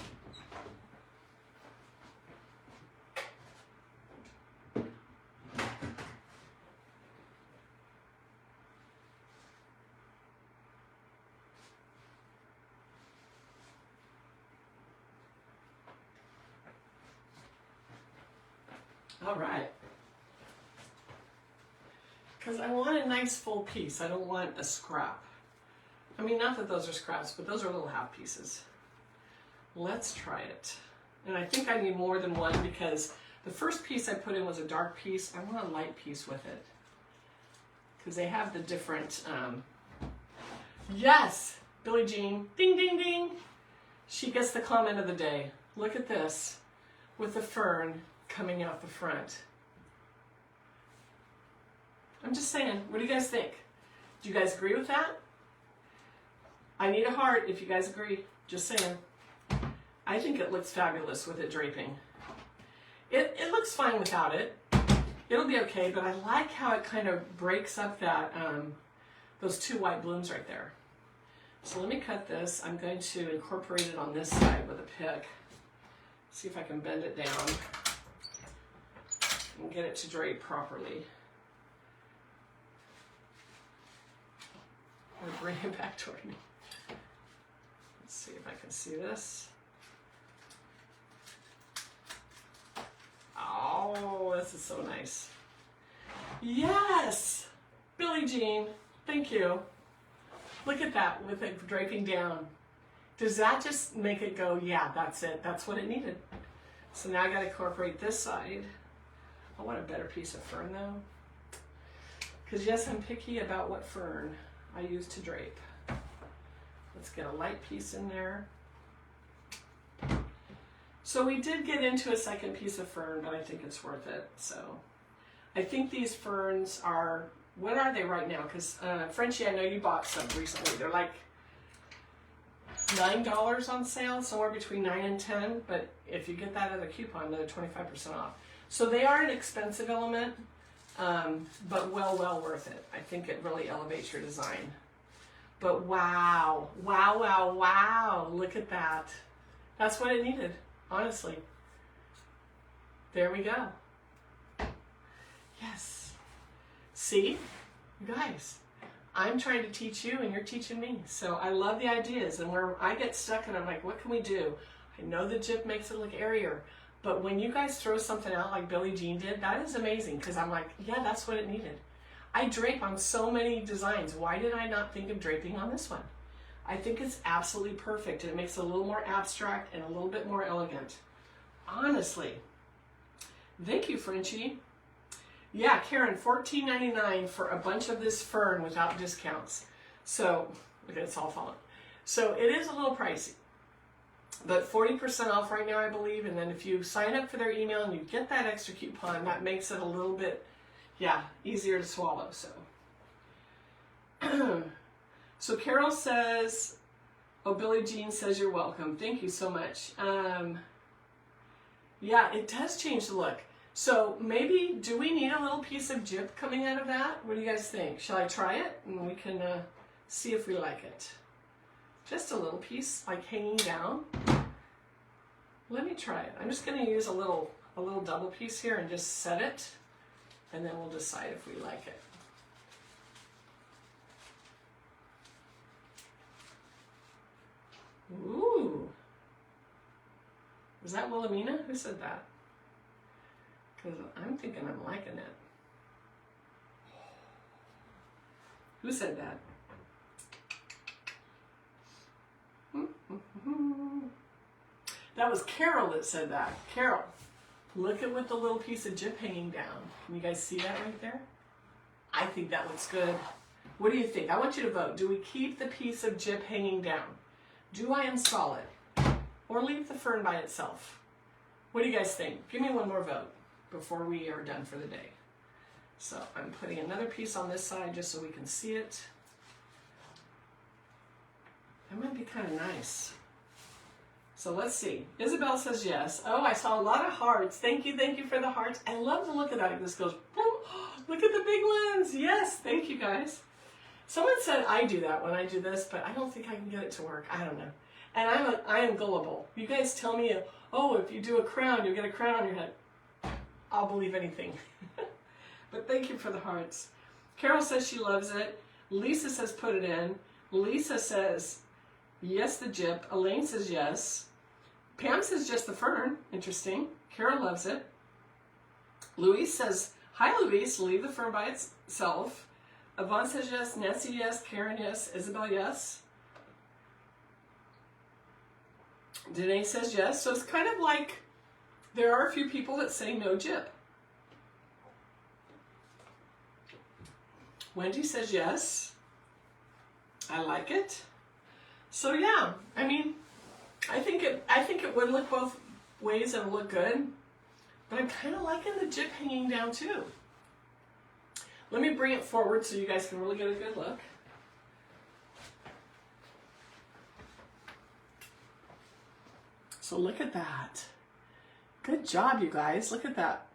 All right. Because I want a nice full piece. I don't want a scrap. I mean, not that those are scraps, but those are little half pieces. Let's try it. And I think I need more than one because the first piece I put in was a dark piece. I want a light piece with it. Because they have the different, yes, Billie Jean, ding, ding, ding. She gets the comment of the day. Look at this with the fern coming out the front. I'm just saying, what do you guys think? Do you guys agree with that? I need a heart if you guys agree. Just saying. I think it looks fabulous with it draping. It looks fine without it. It'll be okay, but I like how it kind of breaks up that those 2 white blooms right there. So let me cut this. I'm going to incorporate it on this side with a pick. See if I can bend it down and get it to drape properly. Or bring it back toward me. Let's see if I can see this. Oh, this is so nice. Yes! Billie Jean, thank you. Look at that with it draping down. Does that just make it go, yeah, that's it. That's what it needed. So now I got to incorporate this side. I want a better piece of fern though. Because yes, I'm picky about what fern I use to drape. Let's get a light piece in there. So we did get into a second piece of fern, but I think it's worth it. So I think these ferns are, what are they right now? Because Frenchie, I know you bought some recently. They're like $9 on sale, somewhere between 9 and 10. But if you get that other coupon, they're 25% off. So they are an expensive element. But well worth it. I think it really elevates your design. But wow, look at that. That's what it needed, honestly. There we go. Yes. See, you guys, I'm trying to teach you and you're teaching me. So I love the ideas, and where I get stuck and I'm like, what can we do? I know the jip makes it look airier. But when you guys throw something out like Billie Jean did, that is amazing because I'm like, yeah, that's what it needed. I drape on so many designs. Why did I not think of draping on this one? I think it's absolutely perfect. It makes it a little more abstract and a little bit more elegant. Honestly. Thank you, Frenchie. Yeah, Karen, $14.99 for a bunch of this fern without discounts. So, okay, it's all falling. So it is a little pricey. But 40% off right now, I believe. And then if you sign up for their email and you get that extra coupon, that makes it a little bit, yeah, easier to swallow. So, so Carol says, oh, Billie Jean says you're welcome. Thank you so much. Yeah, it does change the look. So maybe, do we need a little piece of jip coming out of that? What do you guys think? Shall I try it? And we can see if we like it. Just a little piece, like hanging down. Let me try it. I'm just going to use a little double piece here and just set it. And then we'll decide if we like it. Ooh. Is that Wilhelmina? Who said that? Because I'm thinking I'm liking it. Who said that? That was Carol that said that. Carol, look at with the little piece of jip hanging down. Can you guys see that right there? I think that looks good. What do you think? I want you to vote. Do we keep the piece of jip hanging down? Do I install it? Or leave the fern by itself? What do you guys think? Give me one more vote before we are done for the day. So I'm putting another piece on this side just so we can see it. That might be kind of nice. So let's see. Isabel says yes. Oh, I saw a lot of hearts. Thank you for the hearts. I love the look of that. This goes, boom. Look at the big ones. Yes, thank you guys. Someone said I do that when I do this, but I don't think I can get it to work. I don't know. And I am gullible. You guys tell me, oh, if you do a crown, you'll get a crown on your head. I'll believe anything. But thank you for the hearts. Carol says she loves it. Lisa says put it in. Lisa says yes, the jip. Elaine says yes. Pam says just the fern. Interesting. Carol loves it. Louise says, hi, Louise. Leave the fern by itself. Yvonne says yes. Nancy yes. Karen yes. Isabel yes. Danae says yes. So it's kind of like there are a few people that say no jip. Wendy says yes. I like it. So yeah, I mean, I think it would look both ways and look good, but I'm kind of liking the jip hanging down too. Let me bring it forward so you guys can really get a good look. So look at that. Good job, you guys. Look at that.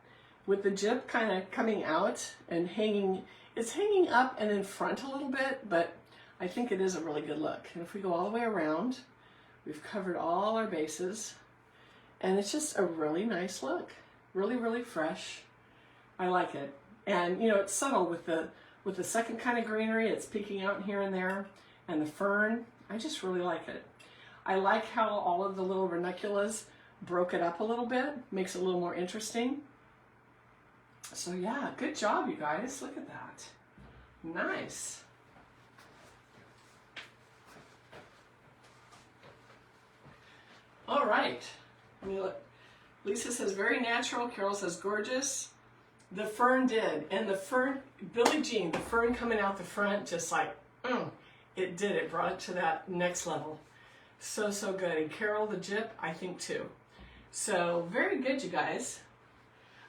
With the jip kind of coming out and hanging, it's hanging up and in front a little bit, but I think it is a really good look. And if we go all the way around, we've covered all our bases, and it's just a really nice look. Really, really fresh. I like it. And you know, it's subtle with the second kind of greenery. It's peeking out here and there, and the fern. I just really like it. I like how all of the little ranunculus broke it up a little bit. Makes it a little more interesting. So yeah, good job, you guys. Look at that. Nice. All right. I mean, look. Lisa says very natural. Carol says gorgeous. The fern did. And the fern, Billie Jean, the fern coming out the front, just like, it did. It brought it to that next level. So, so good. And Carol, the jip, I think too. So, very good, you guys.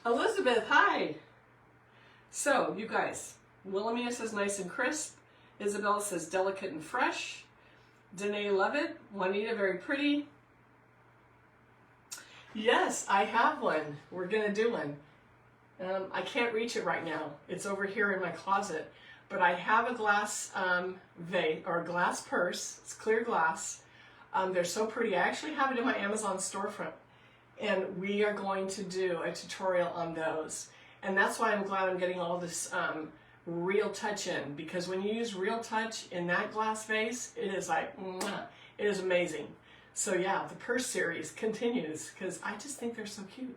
Elizabeth, hi. So, you guys, Wilhelmina says nice and crisp. Isabel says delicate and fresh. Danae, love it. Juanita, very pretty. Yes, I have one. We're going to do one. I can't reach it right now. It's over here in my closet. But I have a glass vase, or a glass purse. It's clear glass. They're so pretty. I actually have it in my Amazon storefront. And we are going to do a tutorial on those. And that's why I'm glad I'm getting all this real touch in. Because when you use real touch in that glass vase, it is like, mwah, it is amazing. So yeah, the purse series continues because I just think they're so cute.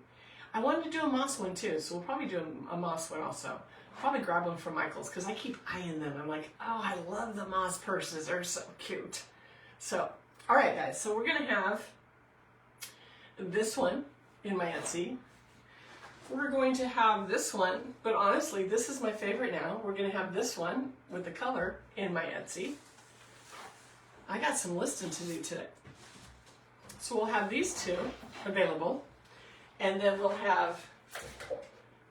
I wanted to do a moss one too, so we'll probably do a moss one also. Probably grab one from Michael's because I keep eyeing them. I'm like, oh, I love the moss purses. They're so cute. So, all right, guys. So we're going to have this one in my Etsy. We're going to have this one, but honestly, this is my favorite now. We're going to have this one with the color in my Etsy. I got some listing to do today. So we'll have these two available, and then we'll have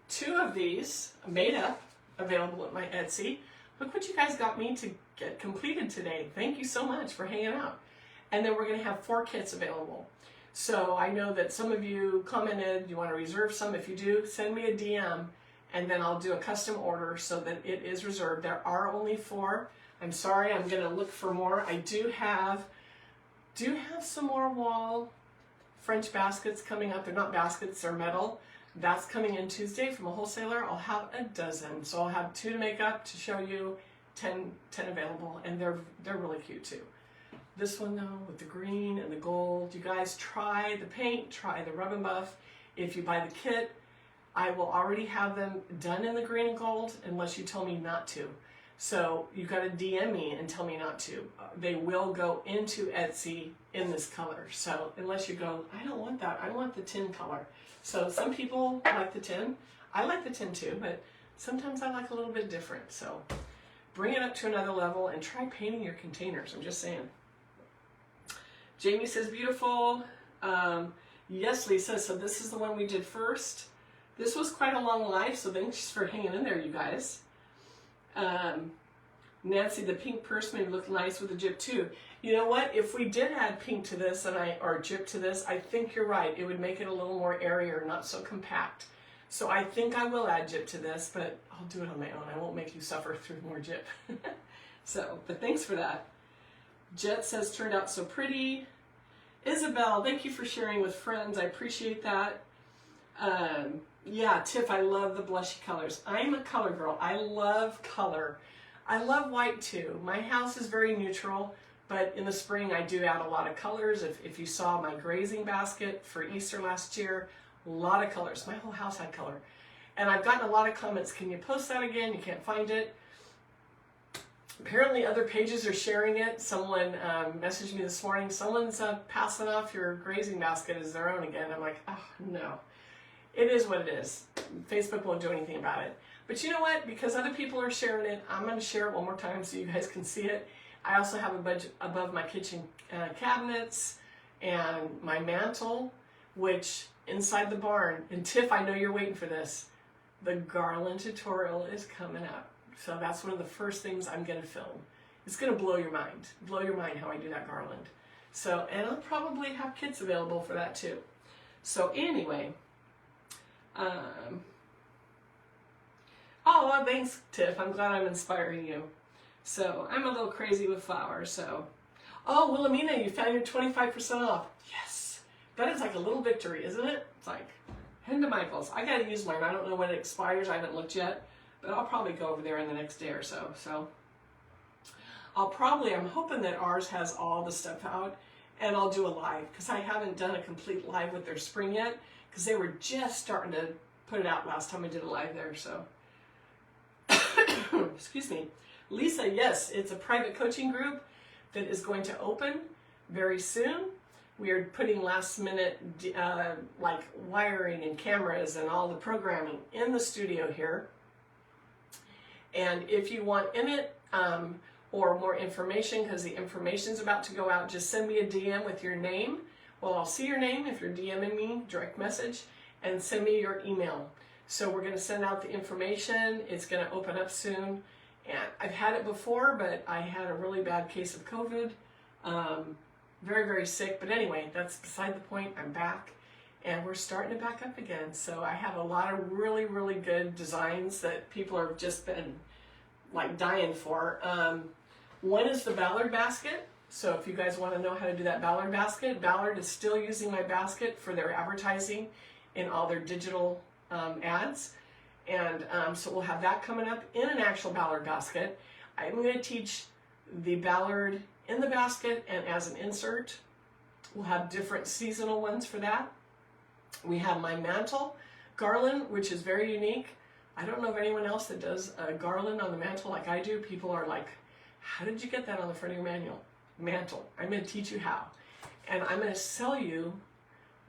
two of these made up available at my Etsy. Look what you guys got me to get completed today. Thank you so much for hanging out. And then we're going to have 4 kits available. So I know that some of you commented you want to reserve some. If you do, send me a DM, and then I'll do a custom order so that it is reserved. There are only 4. I'm sorry, I'm going to look for more. I do have some more wall French baskets coming up. They're not baskets, they're metal. That's coming in Tuesday from a wholesaler. I'll have a dozen. So I'll have 2 to make up to show you, 10 available, and they're really cute too. This one though, with the green and the gold, you guys try the paint, try the rub and buff. If you buy the kit, I will already have them done in the green and gold unless you tell me not to. So you got to DM me and tell me not to. They will go into Etsy in this color. So unless you go, I don't want that, I want the tin color. So some people like the tin. I like the tin too, but sometimes I like a little bit different. So bring it up to another level and try painting your containers. I'm just saying. Jamie says, beautiful. Yes, Lisa, so this is the one we did first. This was quite a long life, so thanks for hanging in there, you guys. Nancy, the pink purse may look nice with the jip too. You know what? If we did add pink to this or jip to this, I think you're right. It would make it a little more airier, not so compact. So I think I will add jip to this, but I'll do it on my own. I won't make you suffer through more jip. But thanks for that. Jet says, turned out so pretty. Isabel, thank you for sharing with friends. I appreciate that. Yeah, Tiff, I love the blushy colors. I'm a color girl. I love color. I love white too. My house is very neutral, but in the spring I do add a lot of colors. If you saw my grazing basket for Easter last year, a lot of colors. My whole house had color. And I've gotten a lot of comments, can you post that again? You can't find it. Apparently other pages are sharing it. Someone messaged me this morning, someone's passing off your grazing basket as their own again. I'm like, oh no. It is what it is. Facebook won't do anything about it. But you know what? Because other people are sharing it, I'm going to share it one more time so you guys can see it. I also have a budget above my kitchen cabinets and my mantle, which inside the barn, and Tiff, I know you're waiting for this, the garland tutorial is coming up. So that's one of the first things I'm going to film. It's going to blow your mind how I do that garland. So, and I'll probably have kits available for that too. So anyway, oh, thanks, Tiff. I'm glad I'm inspiring you. So I'm a little crazy with flowers. So, oh, Wilhelmina, you found your 25% off. Yes, that is like a little victory, isn't it? It's like head to Michael's. I got to use mine. I don't know when it expires. I haven't looked yet, but I'll probably go over there in the next day or so. So I'm hoping that ours has all the stuff out, and I'll do a live because I haven't done a complete live with their spring yet because they were just starting to put it out last time I did a live there. So, excuse me. Lisa, yes, it's a private coaching group that is going to open very soon. We are putting last minute like wiring and cameras and all the programming in the studio here. And if you want in it or more information, because the information is about to go out, just send me a DM with your name. Well, I'll see your name if you're DMing me, direct message, and send me your email. So we're going to send out the information. It's going to open up soon. And I've had it before, but I had a really bad case of COVID. Very, very sick. But anyway, that's beside the point. I'm back. And we're starting to back up again. So I have a lot of really, really good designs that people have just been like dying for. One is the Ballard basket. So if you guys want to know how to do that Ballard basket, Ballard is still using my basket for their advertising in all their digital ads. And so we'll have that coming up in an actual Ballard basket. I'm going to teach the Ballard in the basket and as an insert. We'll have different seasonal ones for that. We have my mantle. garland, which is very unique. I don't know of anyone else that does a garland on the mantle like I do. People are like, how did you get that on the front of your mantle? I'm going to teach you how. And I'm going to sell you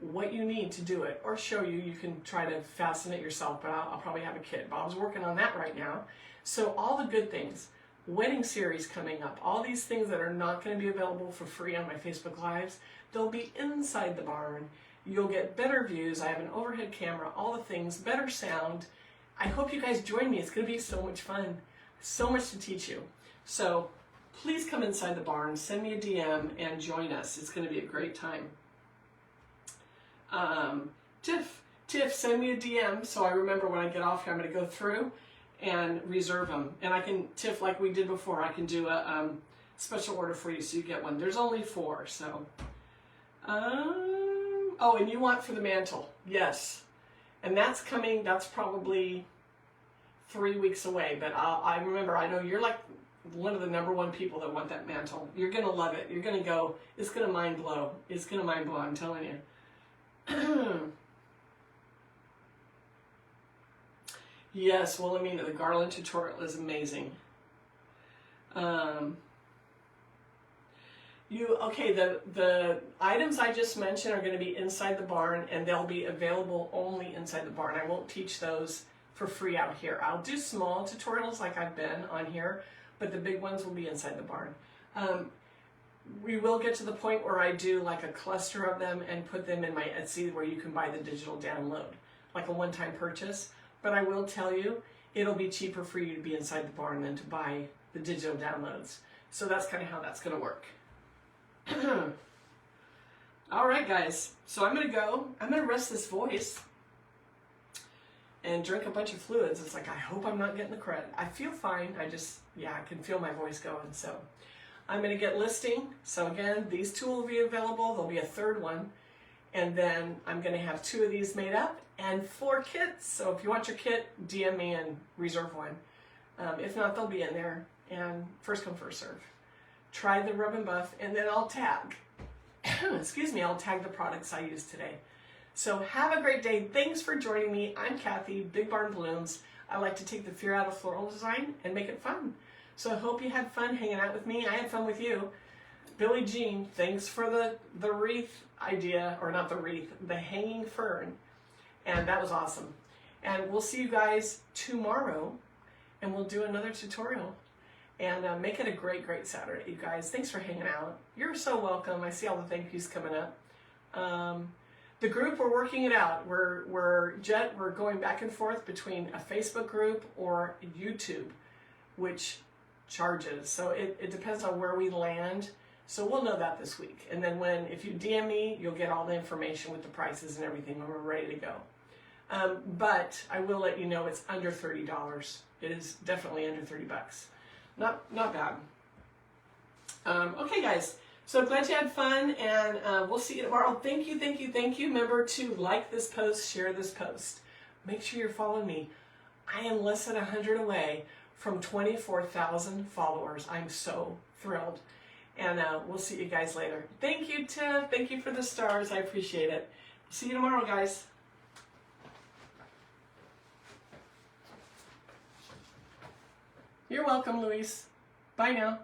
what you need to do it, or show you. You can try to fasten it yourself, but I'll probably have a kit. But I was working on that right now. So all the good things, wedding series coming up, all these things that are not going to be available for free on my Facebook Lives, they'll be inside the barn. You'll get better views. I have an overhead camera, all the things, better sound. I hope you guys join me. It's going to be so much fun. So much to teach you. So please come inside the barn, send me a DM, and join us. It's going to be a great time. Tiff, send me a DM so I remember when I get off here. I'm going to go through and reserve them. And I can, Tiff, like we did before, I can do a special order for you so you get one. There's only 4, so. Oh, and you want for the mantle. Yes. And that's coming, that's probably 3 weeks away. But I remember, I know you're like one of the #1 people that want that mantle. You're going to love it. You're going to go, it's going to mind blow. It's going to mind blow, I'm telling you. Yes, Wilhelmina, the garland tutorial is amazing. Okay, the items I just mentioned are going to be inside the barn, and they'll be available only inside the barn. I won't teach those for free out here. I'll do small tutorials like I've been on here, but the big ones will be inside the barn. We will get to the point where I do like a cluster of them and put them in my Etsy where you can buy the digital download, like a one-time purchase. But I will tell you, it'll be cheaper for you to be inside the barn than to buy the digital downloads. So that's kind of how that's going to work. All right, guys. So I'm going to go. I'm going to rest this voice and drink a bunch of fluids. It's like, I hope I'm not getting the crud. I feel fine. I can feel my voice going. So I'm going to get listing. So again, these 2 will be available. There'll be a 3rd one. And then I'm going to have 2 of these made up and 4 kits. So if you want your kit, DM me and reserve one. If not, they'll be in there. And first come, first serve. Try the rub and buff, and then I'll tag. Excuse me, I'll tag the products I used today. So have a great day. Thanks for joining me. I'm Kathy, Big Barn Blooms. I like to take the fear out of floral design and make it fun. So I hope you had fun hanging out with me. I had fun with you. Billie Jean, thanks for the wreath idea, or not the wreath, the hanging fern. And that was awesome. And we'll see you guys tomorrow, and we'll do another tutorial. And make it a great, great Saturday, you guys. Thanks for hanging out. You're so welcome. I see all the thank yous coming up. The group, we're working it out. We're going back and forth between a Facebook group or YouTube, which charges. So it depends on where we land. So we'll know that this week. And then if you DM me, you'll get all the information with the prices and everything when we're ready to go. But I will let you know it's under $30. It is definitely under 30 bucks. Not bad. Okay, guys. So glad you had fun, and we'll see you tomorrow. Thank you, thank you, thank you. Remember to like this post, share this post. Make sure you're following me. I am less than 100 away from 24,000 followers. I'm so thrilled. And we'll see you guys later. Thank you, Tiff. Thank you for the stars. I appreciate it. See you tomorrow, guys. You're welcome, Luis. Bye now.